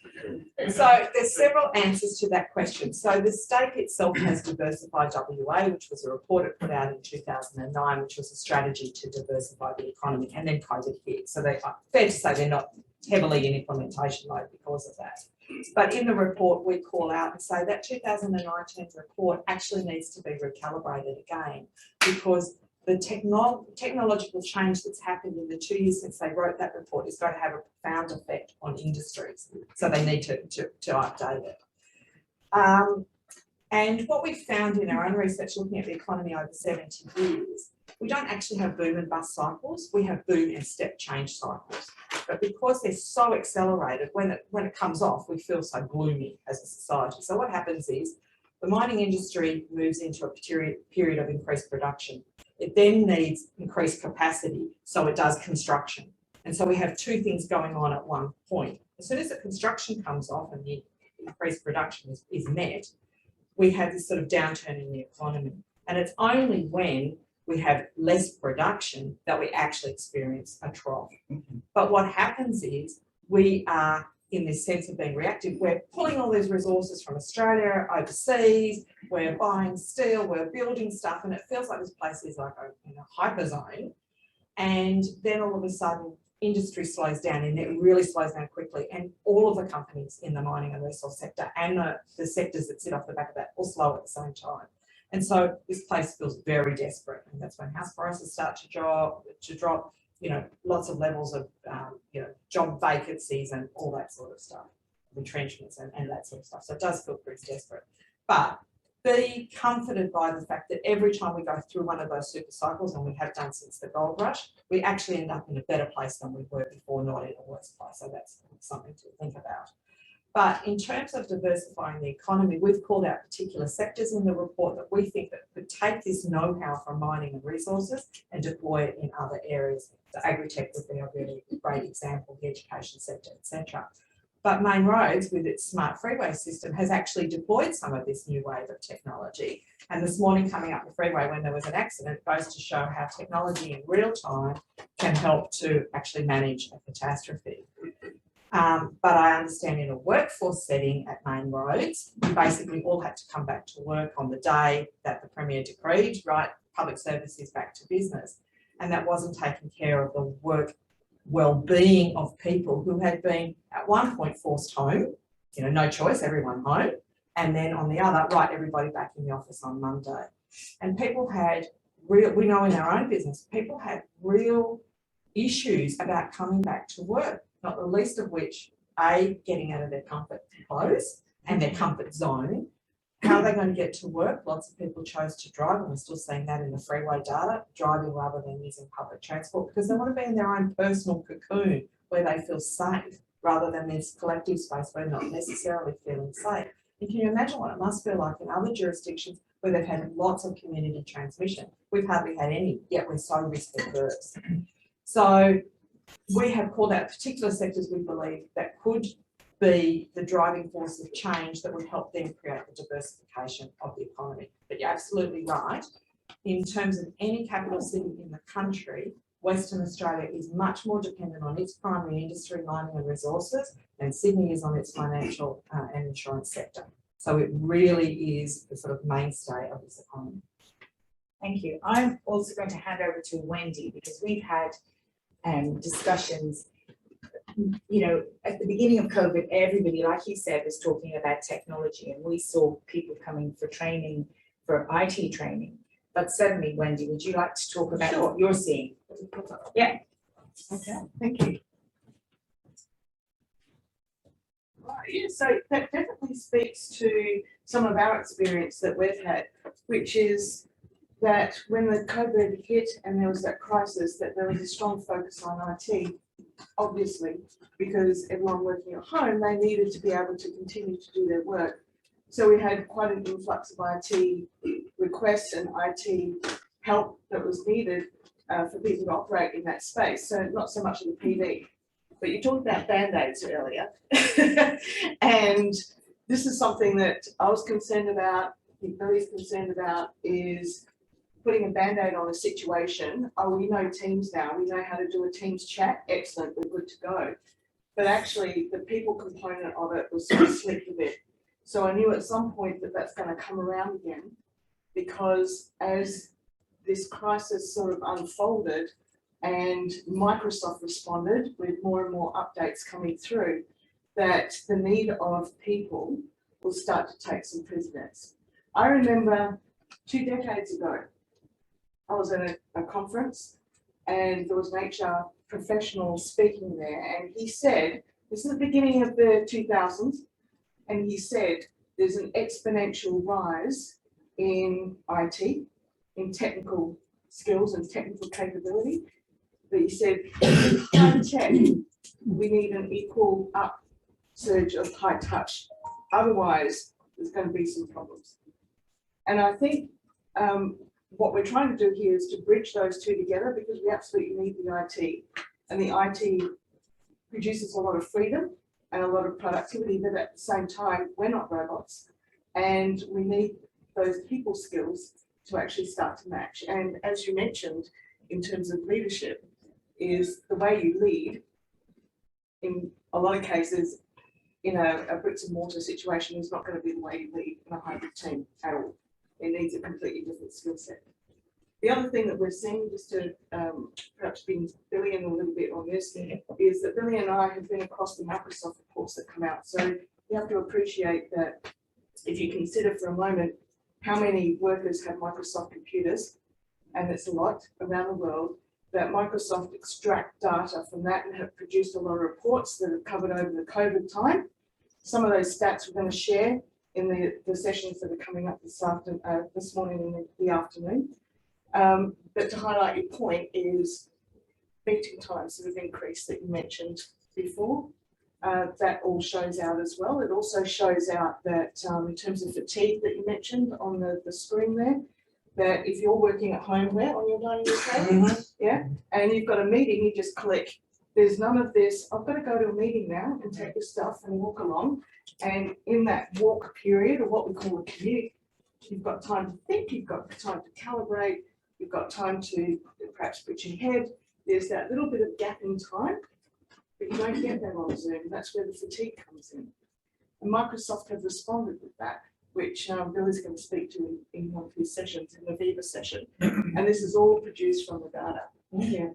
So there's several answers to that question. So the state itself has diversified WA, which was a report it put out in 2009, which was a strategy to diversify the economy, and then COVID hit. So they are fair to say they're not heavily in implementation mode because of that. But in the report, we call out and say that 2019 report actually needs to be recalibrated again, because the technological change that's happened in the 2 years since they wrote that report is going to have a profound effect on industries. So they need to update it. And what we found in our own research looking at the economy over 70 years, we don't actually have boom and bust cycles, we have boom and step change cycles. But because they're so accelerated, when it comes off, we feel so gloomy as a society. So what happens is the mining industry moves into a period of increased production. It then needs increased capacity, so it does construction. And so we have two things going on at one point. As soon as the construction comes off and the increased production is met, we have this sort of downturn in the economy. And it's only when we have less production that we actually experience a trough. But what happens is we are, in this sense of being reactive, we're pulling all these resources from Australia, overseas, we're buying steel, we're building stuff, and it feels like this place is like a hyper zone. And then all of a sudden, industry slows down, and it really slows down quickly. And all of the companies in the mining and resource sector and the sectors that sit off the back of that all slow at the same time. And so this place feels very desperate, and that's when house prices start to drop, lots of levels of, job vacancies and all that sort of stuff, retrenchments and that sort of stuff. So it does feel pretty desperate. But be comforted by the fact that every time we go through one of those super cycles, and we have done since the gold rush, we actually end up in a better place than we were before, not in a worse place. So that's something to think about. But in terms of diversifying the economy, we've called out particular sectors in the report that we think that could take this know-how from mining and resources and deploy it in other areas. So agri-tech would be a really great example, the education sector, etc. But Main Roads, with its smart freeway system, has actually deployed some of this new wave of technology. And this morning, coming up the freeway when there was an accident, goes to show how technology in real time can help to actually manage a catastrophe. But I understand in a workforce setting at Main Roads, we basically all had to come back to work on the day that the Premier decreed, right, public services back to business. And that wasn't taking care of the work well-being of people who had been at one point forced home, no choice, everyone home. And then on the other, right, everybody back in the office on Monday. And people had we know in our own business, people had real issues about coming back to work, not the least of which, A, getting out of their comfort clothes and their comfort zone. How are they going to get to work? Lots of people chose to drive, and we're still seeing that in the freeway data, driving rather than using public transport, because they want to be in their own personal cocoon where they feel safe, rather than this collective space where they're not necessarily feeling safe. And can you imagine what it must feel like in other jurisdictions where they've had lots of community transmission? We've hardly had any, yet we're so risk averse. So we have called out particular sectors we believe that could be the driving force of change that would help them create the diversification of the economy. But you're absolutely right. In terms of any capital city in the country, Western Australia is much more dependent on its primary industry, mining and resources, than Sydney is on its financial and insurance sector. So it really is the sort of mainstay of this economy. Thank you. I'm also going to hand over to Wendy, because we've had discussions, you know, at the beginning of COVID, everybody, like you said, was talking about technology, and we saw people coming for training, for IT training. But suddenly, Wendy, would you like to talk about what you're seeing? Yeah. Okay, thank you. Right, yeah, so that definitely speaks to some of our experience that we've had, which is that when the COVID hit and there was that crisis, that there was a strong focus on IT, obviously, because everyone working at home, they needed to be able to continue to do their work. So we had quite an influx of IT requests and IT help that was needed for people to operate in that space. So not so much of the PD, but you talked about Band-Aids earlier. And this is something that I was concerned about, I think Billy's concerned about, is putting a Band-Aid on a situation. Oh, we know Teams now, we know how to do a Teams chat, excellent, we're good to go. But actually the people component of it was sort of slipped a bit. So I knew at some point that that's going to come around again, because as this crisis sort of unfolded and Microsoft responded with more and more updates coming through, that the need of people will start to take some precedence. I remember 2 decades ago, I was at a conference and there was an HR professional speaking there, and he said, this is the beginning of the 2000s, and he said, there's an exponential rise in IT, in technical skills and technical capability. But he said, in high tech, we need an equal upsurge of high touch. Otherwise, there's going to be some problems. And I think what we're trying to do here is to bridge those two together, because we absolutely need the IT. And the IT produces a lot of freedom and a lot of productivity, but at the same time, we're not robots. And we need those people skills to actually start to match. And as you mentioned, in terms of leadership, is the way you lead, in a lot of cases, in a bricks and mortar situation, is not going to be the way you lead in a hybrid team at all. It needs a completely different skill set. The other thing that we're seeing, just to perhaps bring Billy in a little bit on this, is that Billy and I have been across the Microsoft reports that come out. So you have to appreciate that if you consider for a moment how many workers have Microsoft computers, and it's a lot around the world, that Microsoft extract data from that and have produced a lot of reports that have covered over the COVID time. Some of those stats we're going to share in the sessions that are coming up this morning and the afternoon. But to highlight your point is meeting times that have increased that you mentioned before. That all shows out as well. It also shows out that in terms of fatigue that you mentioned on the screen there, that if you're working at home where on your dining room table, yeah, and you've got a meeting, you just click. There's none of this, I've got to go to a meeting now and take this stuff and walk along. And in that walk period, or what we call a commute, you've got time to think, you've got time to calibrate, you've got time to perhaps put your head. There's that little bit of gap in time, but you don't get that on Zoom. That's where the fatigue comes in. And Microsoft have responded with that, which Bill is going to speak to in one of his sessions, in the Viva session. And this is all produced from the data. Yeah.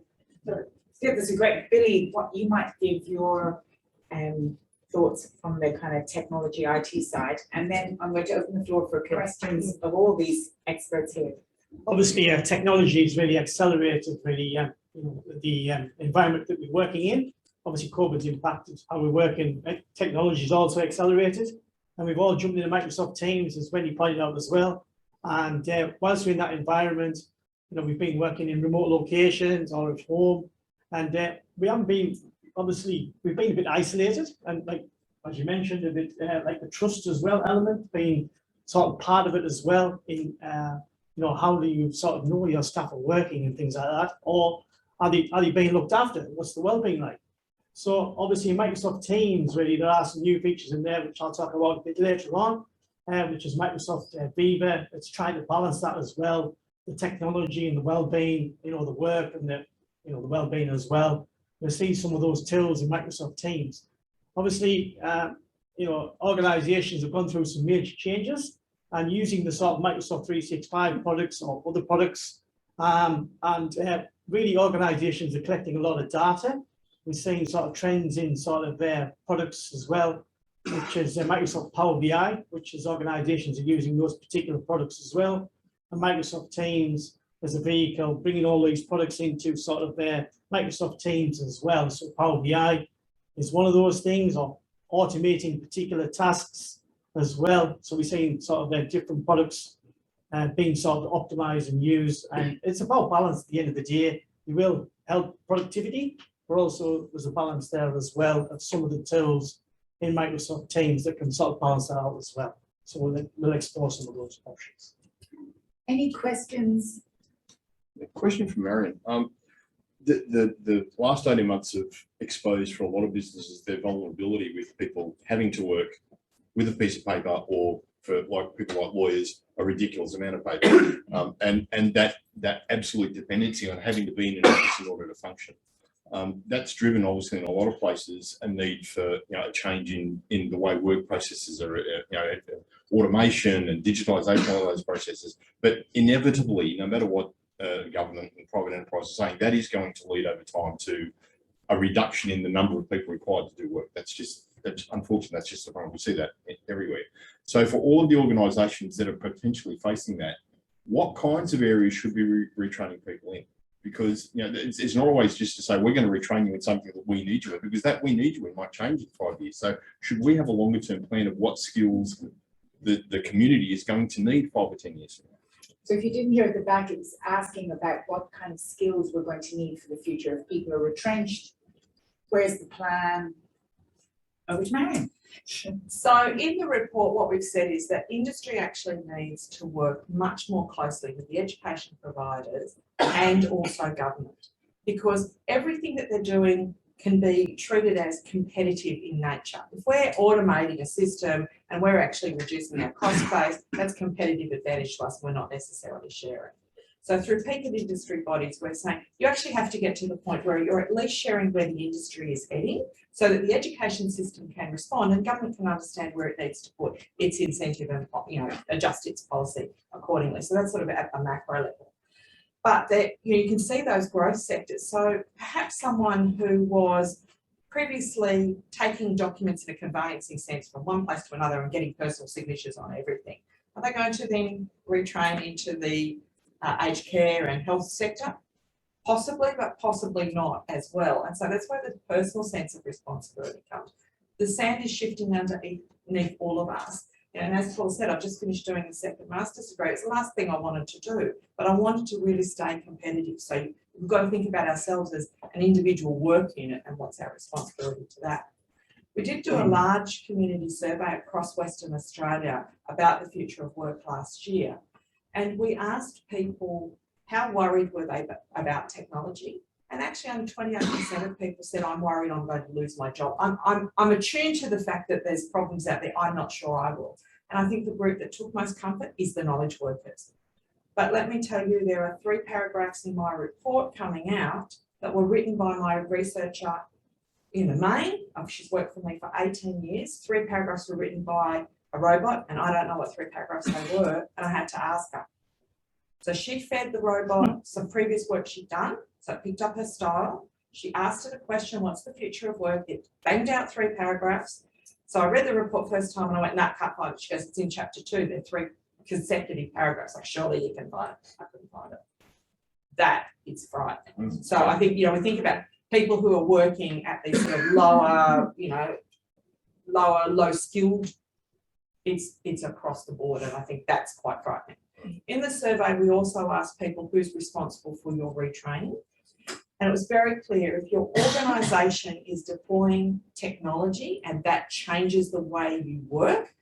So, yeah, this is great. Billy, what you might give your thoughts from the kind of technology IT side, and then I'm going to open the floor for questions of all these experts here. Obviously, technology has really accelerated really the environment that we're working in. Obviously, COVID's impacted how we're working. Technology is also accelerated, and we've all jumped into Microsoft Teams, as Wendy pointed out as well. And whilst we're in that environment, we've been working in remote locations or at home, and we haven't been, obviously, we've been a bit isolated, and like, as you mentioned, a bit like the trust as well element being sort of part of it as well in, how do you sort of know your staff are working and things like that, or are they being looked after? What's the well-being like? So obviously in Microsoft Teams, really, there are some new features in there, which I'll talk about a bit later on, which is Microsoft Viva. It's trying to balance that as well, the technology and the well-being, the work and the well-being as well. We'll see some of those tools in Microsoft Teams. Obviously, organizations have gone through some major changes and using the sort of Microsoft 365 products or other products, and really organizations are collecting a lot of data. We're seeing sort of trends in sort of their products as well, which is Microsoft Power BI, which is organizations are using those particular products as well. And Microsoft Teams as a vehicle, bringing all these products into sort of their Microsoft Teams as well. So Power BI is one of those things, or automating particular tasks as well. So we're seeing sort of their different products being sort of optimized and used. And it's about balance at the end of the day. You will help productivity, but also there's a balance there as well of some of the tools in Microsoft Teams that can sort of balance that out as well. So we'll explore some of those options. Any questions? A question from Marion. The last 18 months have exposed for a lot of businesses their vulnerability with people having to work with a piece of paper, or for people like lawyers, a ridiculous amount of paper, and that absolute dependency on having to be in an office in order to function. That's driven, obviously, in a lot of places a need for a change in the way work processes are, automation and digitalisation of all those processes. But inevitably, no matter what government and private enterprise are saying, that is going to lead over time to a reduction in the number of people required to do work. That's unfortunate. That's just the problem. We see that everywhere. So for all of the organisations that are potentially facing that, what kinds of areas should be retraining people in? Because it's not always just to say we're going to retrain you in something that we need you in, because that we need you in might change in 5 years. So should we have a longer term plan of what skills the community is going to need 5 or 10 years from now? So if you didn't hear at the back, it was asking about what kind of skills we're going to need for the future. If people are retrenched, where's the plan? Over to Marion. So in the report, what we've said is that industry actually needs to work much more closely with the education providers and also government, because everything that they're doing can be treated as competitive in nature. If we're automating a system and we're actually reducing our cost base, that's competitive advantage to us. We're not necessarily sharing. So through peak of industry bodies, we're saying you actually have to get to the point where you're at least sharing where the industry is heading, so that the education system can respond and government can understand where it needs to put its incentive and adjust its policy accordingly. So that's sort of at a macro level. But you can see those growth sectors. So perhaps someone who was previously taking documents in a conveyancing sense from one place to another and getting personal signatures on everything, are they going to then retrain into the aged care and health sector? Possibly, but possibly not as well. And so that's where the personal sense of responsibility comes. The sand is shifting underneath all of us. And as Paul said, I've just finished doing the second master's degree. It's the last thing I wanted to do, but I wanted to really stay competitive. So we've got to think about ourselves as an individual work unit and what's our responsibility to that. We did do a large community survey across Western Australia about the future of work last year. And we asked people how worried were they about technology. And actually only 28% of people said, I'm worried I'm going to lose my job. I'm attuned to the fact that there's problems out there. I'm not sure I will. And I think the group that took most comfort is the knowledge workers. But let me tell you, there are 3 paragraphs in my report coming out that were written by my researcher in the main. She's worked for me for 18 years. 3 paragraphs were written by a robot, and I don't know what 3 paragraphs they were, and I had to ask her. So she fed the robot some previous work she'd done, so it picked up her style. She asked it a question, what's the future of work? It banged out 3 paragraphs. So I read the report first time and I went, nah, can't find it. She goes, it's in chapter 2, they're 3 consecutive paragraphs. Like, surely you can find it. I couldn't find it. that is frightening. So I think, we think about people who are working at these sort of lower, low skilled, it's across the board, and I think that's quite frightening. In the survey, we also asked people who's responsible for your retraining. And it was very clear, if your organisation is deploying technology and that changes the way you work,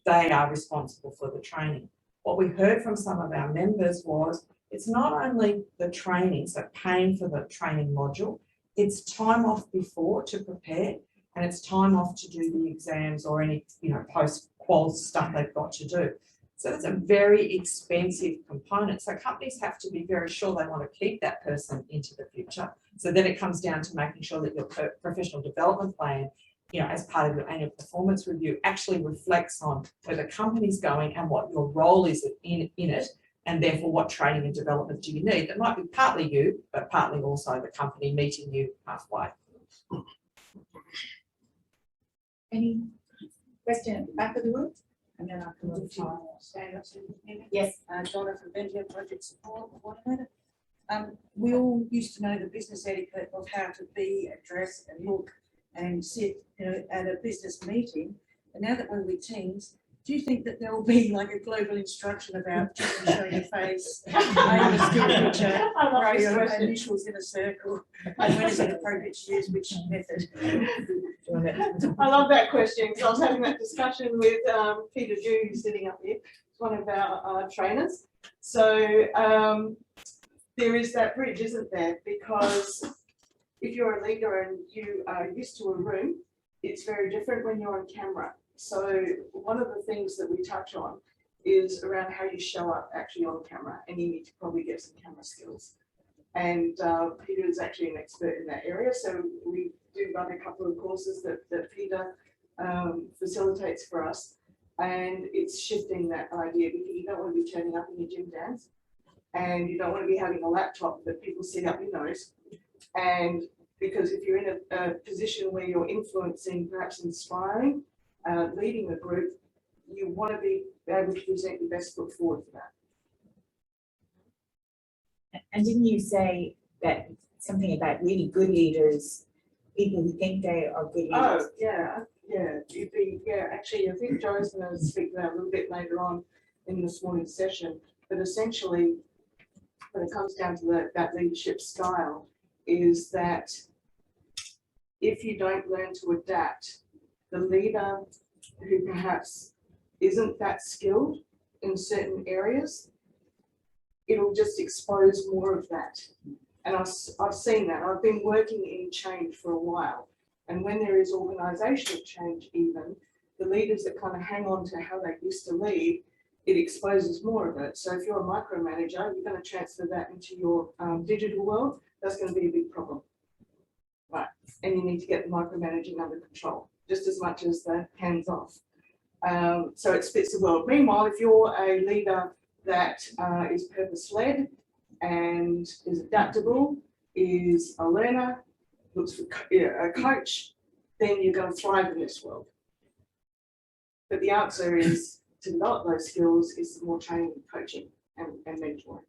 they are responsible for the training. What we heard from some of our members was, it's not only the training, so paying for the training module, it's time off before to prepare, and it's time off to do the exams or any, post-qual stuff they've got to do. So that's a very expensive component. So companies have to be very sure they want to keep that person into the future. So then it comes down to making sure that your professional development plan, as part of your annual performance review, actually reflects on where the company's going and what your role is in it, and therefore what training and development do you need. That might be partly you, but partly also the company meeting you halfway. Any question at the back of the room? And then I can move to stand up. Yes. Donna from Benjamin Project Support Coordinator. We all used to know the business etiquette of how to be, dress and look and sit at a business meeting. And now that we're with teams, do you think that there will be like a global instruction about just show your face, aim a still picture, write your initials in a circle, and when is it appropriate to use which method? I love that question, because I was having that discussion with Peter Dew, who's sitting up here. He's one of our trainers. So there is that bridge, isn't there? Because if you're a leader and you are used to a room, it's very different when you're on camera. So one of the things that we touch on is around how you show up actually on camera, and you need to probably get some camera skills. And Peter is actually an expert in that area. So we do run a couple of courses that Peter facilitates for us. And it's shifting that idea, because you don't want to be turning up in your gym dance, and you don't want to be having a laptop that people see up your nose. And because if you're in a position where you're influencing, perhaps inspiring, leading a group, you want to be able to present your best foot forward for that. And didn't you say that something about really good leaders, people who think they are good leaders? Oh, yeah. Actually, I think Joe's going to speak to that a little bit later on in this morning's session. But essentially, when it comes down to that leadership style, is that if you don't learn to adapt, the leader who perhaps isn't that skilled in certain areas, it'll just expose more of that. And I've seen that. I've been working in change for a while. And when there is organisational change even, the leaders that kind of hang on to how they used to lead, it exposes more of it. So if you're a micromanager, you're going to transfer that into your digital world, that's going to be a big problem. Right. And you need to get the micromanaging under control, just as much as the hands off. So it splits the world. Meanwhile, if you're a leader that is purpose-led and is adaptable, is a learner, looks for a coach, then you're going to thrive in this world. But the answer is to develop those skills is more training, coaching, and mentoring.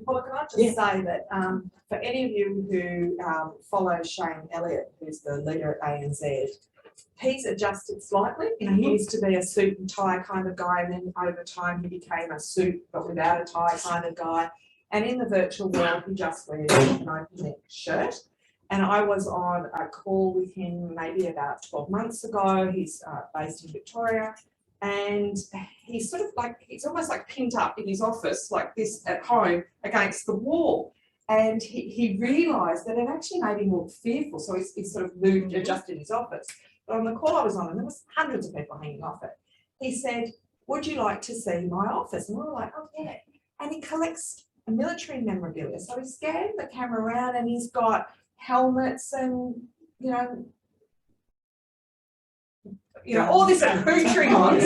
Paula, can I just say that for any of you who follow Shane Elliott, who's the leader at ANZ, he's adjusted slightly. He used to be a suit and tie kind of guy, and then over time he became a suit but without a tie kind of guy. And in the virtual world, he just wears an open neck shirt. And I was on a call with him maybe about 12 months ago. He's based in Victoria. And he's sort of like, he's almost like pinned up in his office like this at home against the wall. And he realised that it actually made him more fearful. So he sort of moved, adjusted his office. But on the call I was on, and there was hundreds of people hanging off it, he said, "Would you like to see my office?" And we were like, "Oh yeah." And he collects military memorabilia. So he scanned the camera around, and he's got helmets and, you know, all this accoutrements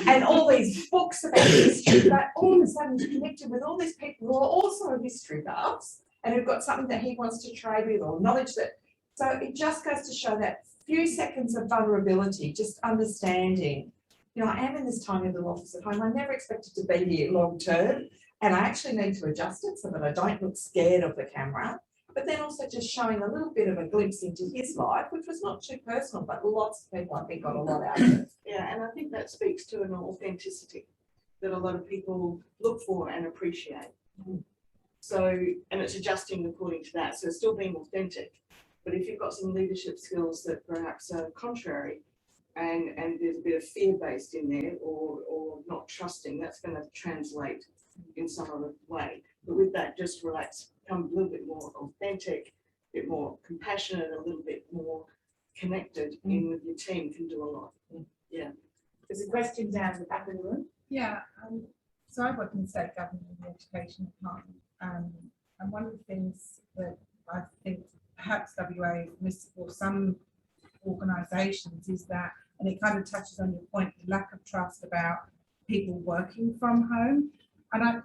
and all these books about history, but all of a sudden he's connected with all these people who are also history buffs and who've got something that he wants to trade with or knowledge that. So it just goes to show that few seconds of vulnerability, just understanding, you know, I am in this tiny little office at home. I never expected to be here long term. And I actually need to adjust it so that I don't look scared of the camera, but then also just showing a little bit of a glimpse into his life, which was not too personal, but lots of people I think got a lot out of it. Yeah, and I think that speaks to an authenticity that a lot of people look for and appreciate. So, and it's adjusting according to that. So still being authentic, but if you've got some leadership skills that perhaps are contrary and there's a bit of fear based in there or not trusting, that's going to translate in some other way. But with that, just relax, become a little bit more authentic, a bit more compassionate, a little bit more connected in with your team can do a lot. Yeah. There's a question down the back of the room. Yeah, so I work in state government in the education department, and one of the things that I think perhaps WA missed for some organisations is that, and it kind of touches on your point, the lack of trust about people working from home. And I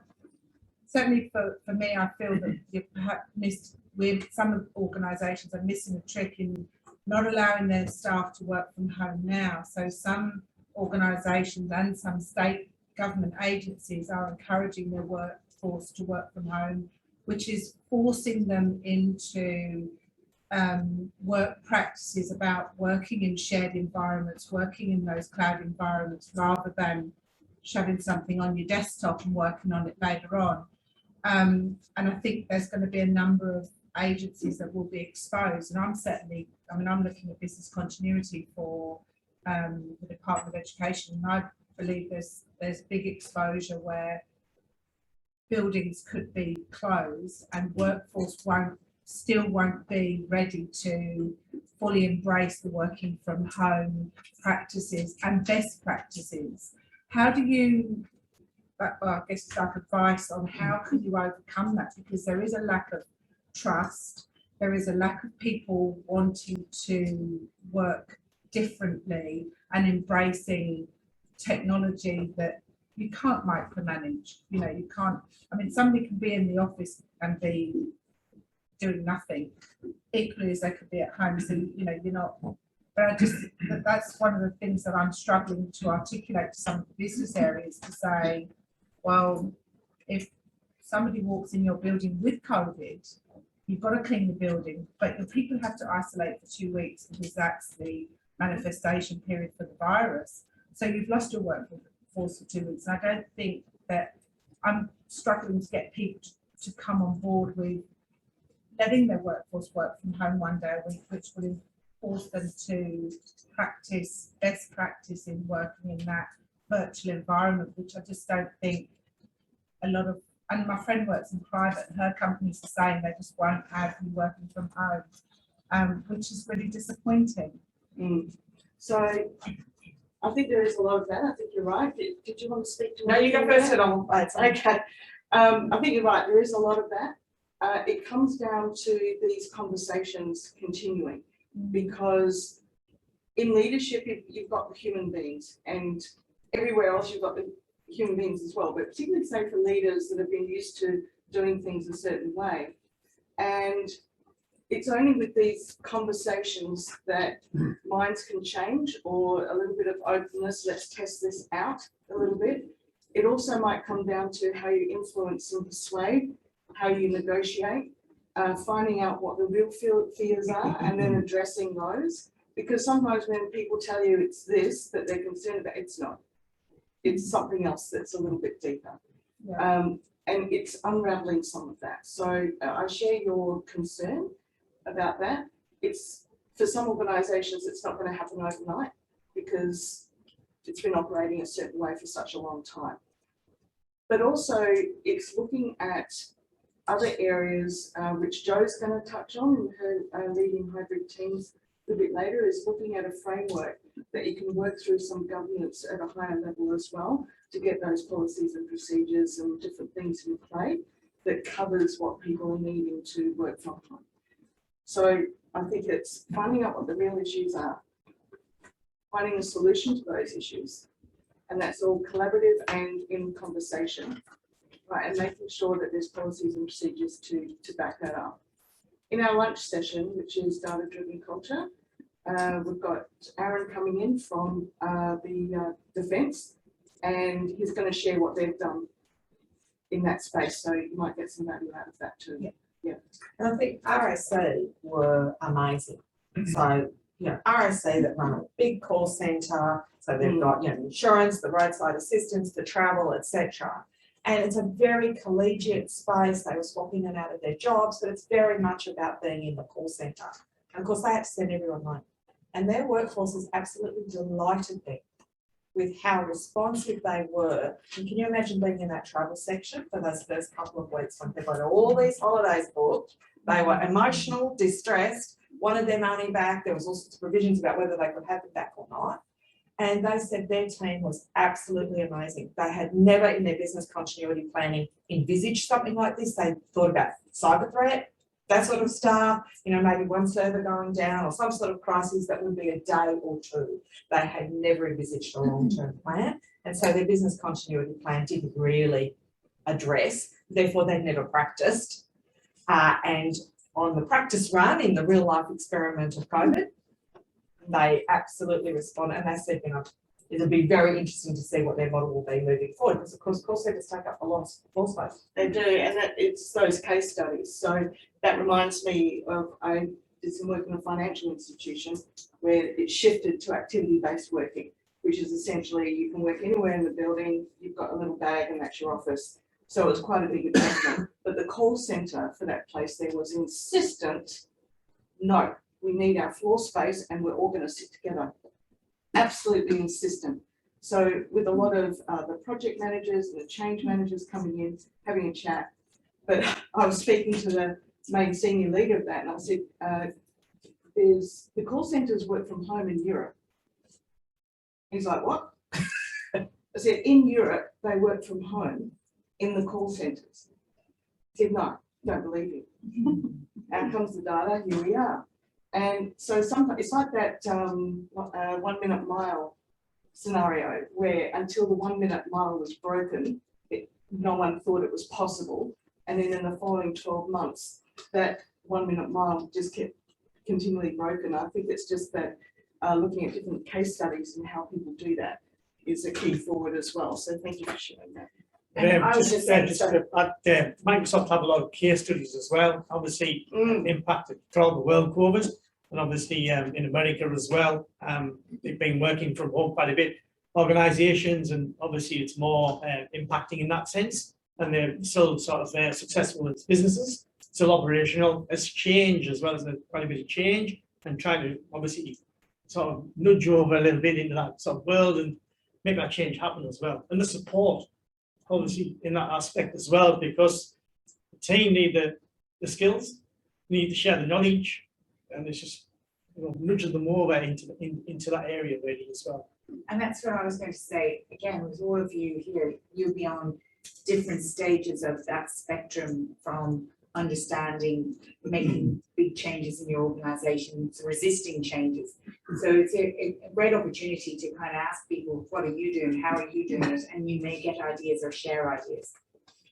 certainly for me, I feel that you've perhaps missed, with some organisations are missing a trick in not allowing their staff to work from home now. So some organisations and some state government agencies are encouraging their workforce to work from home, which is forcing them into work practices about working in shared environments, working in those cloud environments, rather than shoving something on your desktop and working on it later on. And I think there's going to be a number of agencies that will be exposed, and I'm certainly, I mean, I'm looking at business continuity for the Department of Education, and I believe there's big exposure where buildings could be closed and workforce won't be ready to fully embrace the working from home practices and best practices. How do you, well, I guess it's like advice on how can you overcome that, because there is a lack of trust, there is a lack of people wanting to work differently and embracing technology that you can't micromanage. You know, you can't, I mean, somebody can be in the office and be doing nothing equally as they could be at home, so you know, you're not, but I just, that's one of the things that I'm struggling to articulate to some of the business areas, to say, well, if somebody walks in your building with COVID, you've got to clean the building, but the people have to isolate for 2 weeks because that's the manifestation period for the virus. So you've lost your workforce for 2 weeks. And I don't think that, I'm struggling to get people to come on board with letting their workforce work from home 1 day a week, which will force them to practice best practice in working in that virtual environment, which I just don't think a lot of, and my friend works in private and her company's the same, they just won't have you working from home, which is really disappointing. So I think there is a lot of that. I think you're right. Did you want to speak to? No, you go first and I'll. Okay. I think you're right. There is a lot of that. It comes down to these conversations continuing, because in leadership, you've got the human beings, and everywhere else you've got the human beings as well, but particularly say for leaders that have been used to doing things a certain way. And it's only with these conversations that minds can change, or a little bit of openness, let's test this out a little bit. It also might come down to how you influence and persuade, how you negotiate, finding out what the real fears are and then addressing those. Because sometimes when people tell you it's this that they're concerned about, it's not. It's something else that's a little bit deeper. Yeah. And it's unraveling some of that. So I share your concern about that. It's, for some organisations, it's not going to happen overnight because it's been operating a certain way for such a long time. But also it's looking at other areas, which Jo's going to touch on in her leading hybrid teams a little bit later, is looking at a framework that you can work through some governance at a higher level as well, to get those policies and procedures and different things in play that covers what people are needing to work from home. So I think it's finding out what the real issues are, finding a solution to those issues, and that's all collaborative and in conversation, right, and making sure that there's policies and procedures to back that up. In our lunch session, which is data-driven culture, we've got Aaron coming in from the Defence, and he's going to share what they've done in that space, so you might get some value out of that too. Yeah. And I think RSA were amazing. So, you know, RSA that run a big call centre, so they've got, you know, insurance, the roadside assistance, the travel, etc. And it's a very collegiate space. They were swapping in and out of their jobs, but it's very much about being in the call centre. And of course, they had to send everyone home. And their workforce is absolutely delighted there with how responsive they were. And can you imagine being in that travel section for those first couple of weeks when people had all these holidays booked? They were emotional, distressed, wanted their money back. There was all sorts of provisions about whether they could have it back or not. And they said their team was absolutely amazing. They had never in their business continuity planning envisaged something like this. They thought about cyber threat, that sort of stuff, you know, maybe one server going down or some sort of crisis that would be a day or two. They had never envisaged a long-term plan. And so their business continuity plan didn't really address, therefore they'd never practiced. And on the practice run in the real life experiment of COVID, they absolutely responded, and they said, you know, it'll be very interesting to see what their model will be moving forward, because of course call centres take up a lot of floor space. They do, and it's those case studies. So that reminds me of, I did some work in a financial institution where it shifted to activity-based working, which is essentially you can work anywhere in the building, you've got a little bag and that's your office. So it was quite a big adjustment. But the call centre for that place there was insistent, no, we need our floor space and we're all going to sit together. Absolutely insistent. So with a lot of the project managers and the change managers coming in, having a chat, but I was speaking to the main senior leader of that, and I said, there's the call centres work from home in Europe. He's like, what? I said, in Europe, they work from home in the call centres. He said, no, don't believe you. Out comes the data, here we are. And so sometimes it's like that 1 minute mile scenario where until the 1 minute mile was broken, no one thought it was possible. And then in the following 12 months, that 1 minute mile just kept continually broken. I think it's just that looking at different case studies and how people do that is a key forward as well. So thank you for sharing that. Microsoft have a lot of case studies as well, obviously impacted throughout the world, COVID, and obviously in America as well. They've been working from home quite a bit, organisations, and obviously it's more impacting in that sense, and they're still sort of successful as businesses, still operational. As change as well as quite a bit of change, and trying to obviously sort of nudge over a little bit into that sort of world and make that change happen as well. And the support, obviously, in that aspect as well, because the team need the skills, need to share the knowledge, and it's just, you know, nudging them over into that area really as well. And that's what I was going to say, again, with all of you here, you'll be on different stages of that spectrum, from understanding, making big changes in your organisation, to resisting changes. So it's a great opportunity to kind of ask people, what are you doing? How are you doing it? And you may get ideas or share ideas.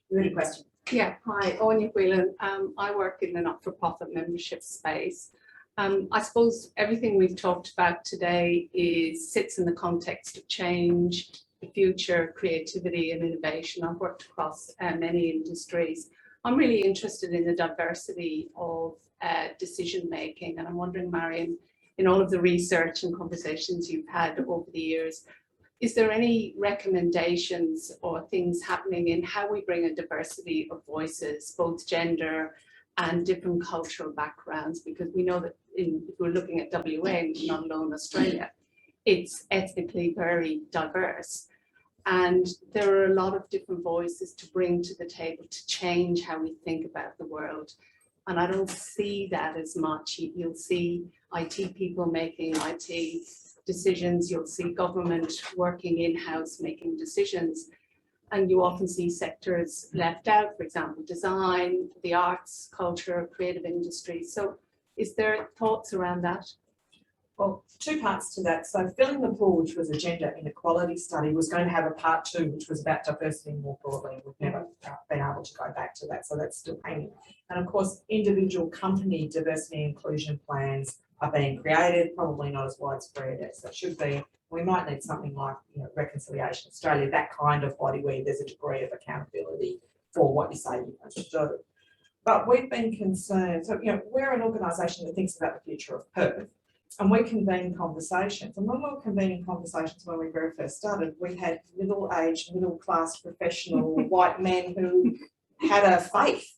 You had a question? Yeah, hi, Anya Whelan. I work in the not-for-profit membership space. I suppose everything we've talked about today sits in the context of change, the future, creativity and innovation. I've worked across many industries. I'm really interested in the diversity of decision making, and I'm wondering, Marion, in all of the research and conversations you've had over the years, is there any recommendations or things happening in how we bring a diversity of voices, both gender and different cultural backgrounds? Because we know that if we're looking at WA, not alone Australia, it's ethnically very diverse. And there are a lot of different voices to bring to the table to change how we think about the world. And I don't see that as much. You'll see IT people making IT decisions. You'll see government working in-house making decisions. And you often see sectors left out, for example, design, the arts, culture, creative industries. So is there thoughts around that? Well, two parts to that. So Filling the Pool, which was a gender inequality study, was going to have a part 2, which was about diversity more broadly. We've never been able to go back to that, so that's still hanging. And of course, individual company diversity and inclusion plans are being created, probably not as widespread as it should be. We might need something like, you know, Reconciliation Australia, that kind of body where there's a degree of accountability for what you say you're going to do. But we've been concerned, so, you know, we're an organisation that thinks about the future of Perth, and we convene conversations. And when we were convening conversations when we very first started, we had middle-aged, middle-class, professional white men who had a faith.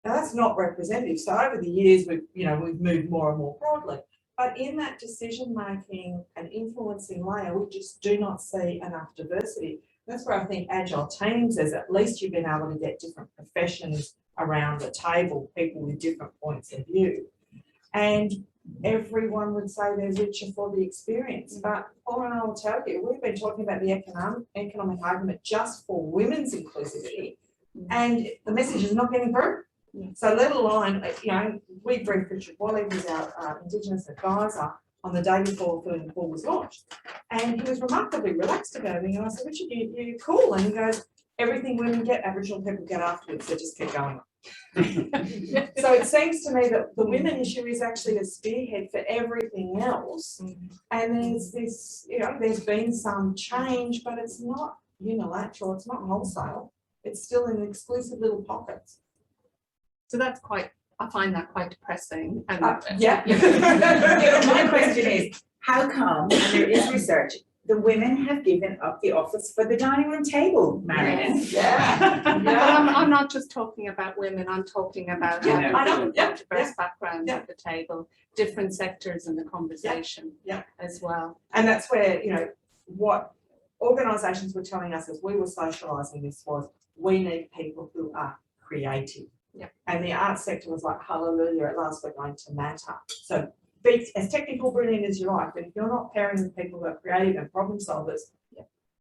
Now, that's not representative. So over the years, we've moved more and more broadly. But in that decision-making and influencing layer, we just do not see enough diversity. That's where I think agile teams is, at least you've been able to get different professions around the table, people with different points of view. And everyone would say they're richer for the experience. But Paul and I will tell you, we've been talking about the economic argument just for women's inclusivity, and the message is not getting through. So let alone, we briefed Richard Wally, who's our Indigenous advisor, on the day before Food Pool was launched. And he was remarkably relaxed about it. And I said, Richard, you're cool. And he goes, everything women get, Aboriginal people get afterwards, so just keep going. So it seems to me that the women issue is actually the spearhead for everything else. And there's this, there's been some change, but it's not unilateral, it's not wholesale. It's still in exclusive little pockets. So that's I find that quite depressing. And Yeah. My question is, how come, and there is research, the women have given up the office for the dining room table, Marion? Yeah. But I'm not just talking about women, I'm talking about diverse backgrounds at the table, different sectors in the conversation as well. And that's where, what organisations were telling us as we were socialising this was, we need people who are creative. And the arts sector was like, hallelujah, at last we're going to matter. So be as technical brilliant as you like, but if you're not pairing with people who are creative and problem solvers,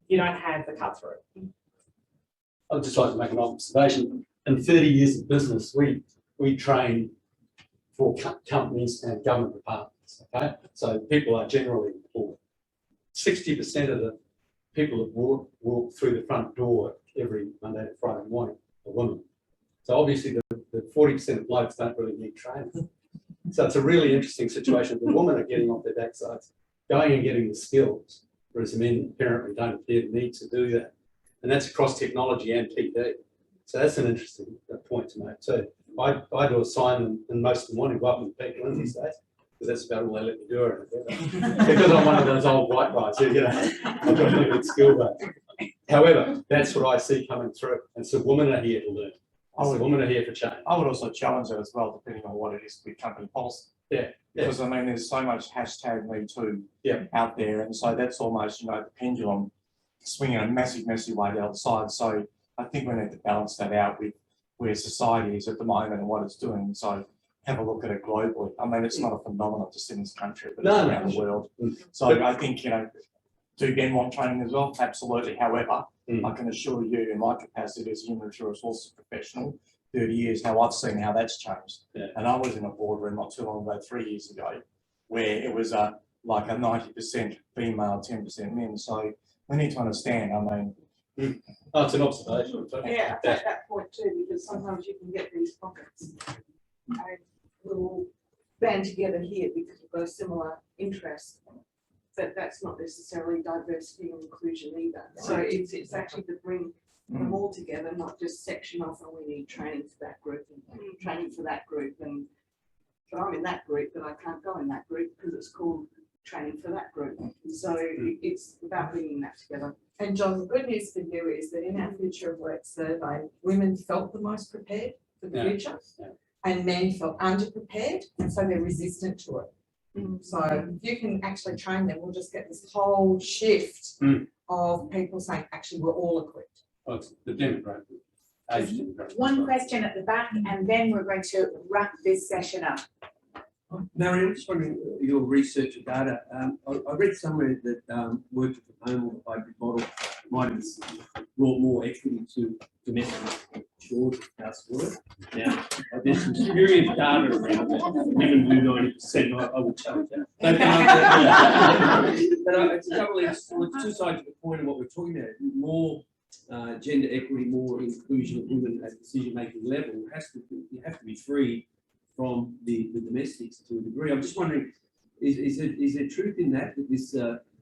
you don't have the cut through. I'd just like to make an observation. In 30 years of business, we train for companies and government departments. Okay, so people are generally employed. 60% of the people that walk through the front door every Monday to Friday morning are women. So obviously the 40% of blokes don't really need training. So it's a really interesting situation. The women are getting off their backsides, going and getting the skills, whereas the men apparently don't appear to need to do that. And that's across technology and PD. So that's an interesting point to make too. I do assign them in most of the morning, go up with people in these days, because that's about all they let me do it. Because I'm one of those old white guys who, I've got a limited skill base. However, that's what I see coming through. And so women are here to learn. Women are here for change. I would also challenge it as well, depending on what it is with company policy. Because I mean, there's so much hashtag Me Too out there, and so that's almost the pendulum swinging a massive way the other side. So I think we need to balance that out with where society is at the moment and what it's doing. So have a look at it globally. I mean, it's not a phenomenon just in this country, but it's around the world. So I think do men want training as well? Absolutely. However, I can assure you, in my capacity as a human resources professional, 30 years now, I've seen how that's changed. And I was in a boardroom not too long ago, 3 years ago, where it was like a 90% female, 10% men. So we need to understand, I mean. Oh, it's an observation. Yeah, I take that point too, because sometimes you can get these pockets. And we'll band together here because we've got a similar interest. But that's not necessarily diversity or inclusion either. So it's actually to bring them all together, not just section off, and we need training for that group and training for that group. And but I'm in that group, but I can't go in that group because it's called training for that group. So it's about bringing that together. And John, the good news for you is that in our Future of Work survey, women felt the most prepared for the future, and men felt underprepared, and so they're resistant to it. So if you can actually train them, we'll just get this whole shift of people saying, actually, we're all equipped. Oh, it's the demographic. Age demographic. One question at the back, and then we're going to wrap this session up. Marion, I'm just wondering your research of data. I read somewhere that work from home or the hybrid model might have brought more equity to domestic shores of house work. Now, there's some serious data around that. Women do 90%. I would challenge that. But it's doubly, it's two sides of the coin of what we're talking about. More gender equity, more inclusion of women at decision-making level. You have to be free from the domestics to a degree. I'm just wondering, is there truth in that this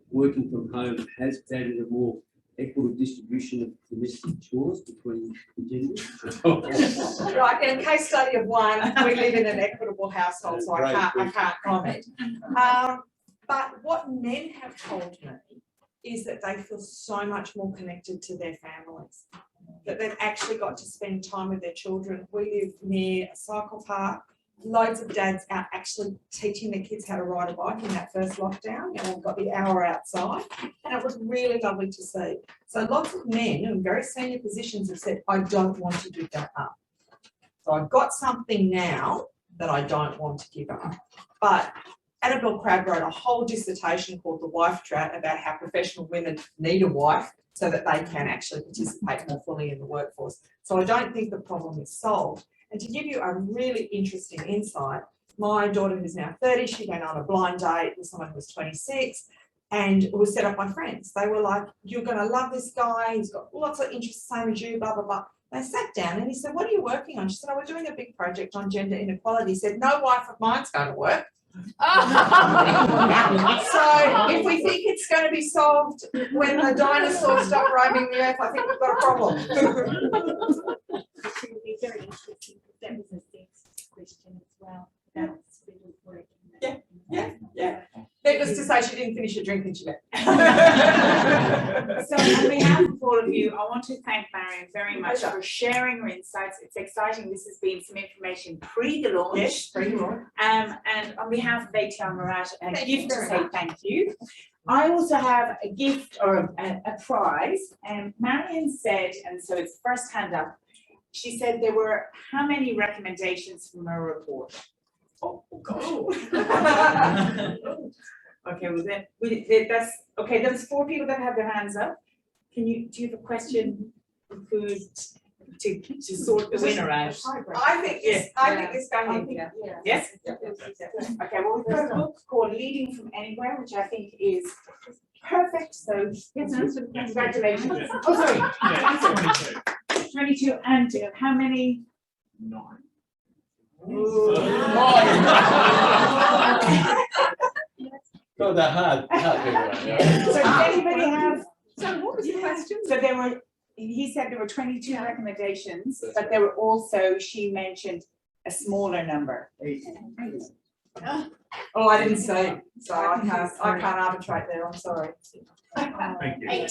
working from home has created a more equitable distribution of domestic chores between the genders? Right, in a case study of one, we live in an equitable household, so I can't comment. But what men have told me is that they feel so much more connected to their families, that they've actually got to spend time with their children. We live near a cycle park. Loads of dads out actually teaching their kids how to ride a bike in that first lockdown, and we've got the hour outside, and it was really lovely to see. So lots of men in very senior positions have said, I don't want to give that up. So I've got something now that I don't want to give up. But Annabelle Crabb wrote a whole dissertation called The Wife Trap about how professional women need a wife so that they can actually participate more fully in the workforce. So I don't think the problem is solved. And to give you a really interesting insight, my daughter who's now 30, she went on a blind date with someone who was 26 and it was set up by friends. They were like, you're going to love this guy. He's got lots of interests, same as you, blah, blah, blah. They sat down and he said, what are you working on? She said, oh, we're doing a big project on gender inequality. He said, no wife of mine's going to work. So if we think it's going to be solved when the dinosaurs stop roaming the earth, I think we've got a problem. It would be very interesting if that was a sex question as well. About speed of work. Yeah. Needless to say, she didn't finish her drink and she left. So on behalf of all of you, I want to thank Marion very much for sharing her insights. It's exciting. This has been some information pre the launch. Yes, pre-launch. And on behalf of ATI-Mirage, a gift to say thank you. I also have a gift or a prize. And Marion said, and so it's first hand up, she said there were how many recommendations from her report? Oh gosh. Okay, well then that's okay. There's 4 people that have their hands up. Do you have a question to sort the winner out? I think this going in. Yes? Okay, well we've got a book called Leading from Anywhere, which I think is perfect. So congratulations. Oh sorry. 22 and how many? 9. Not that hard. So does anybody have? So what was the question? So he said there were 22 recommendations, but there were also, she mentioned a smaller number. Oh, I didn't say, so I can't arbitrate there, I'm sorry. Thank you.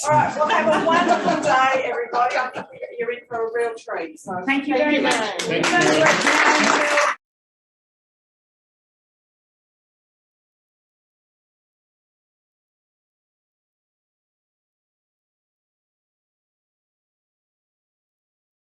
All right, well, have a wonderful day, everybody. I think you're in for a real treat, so. Thank you very much. Thank you. Thank you.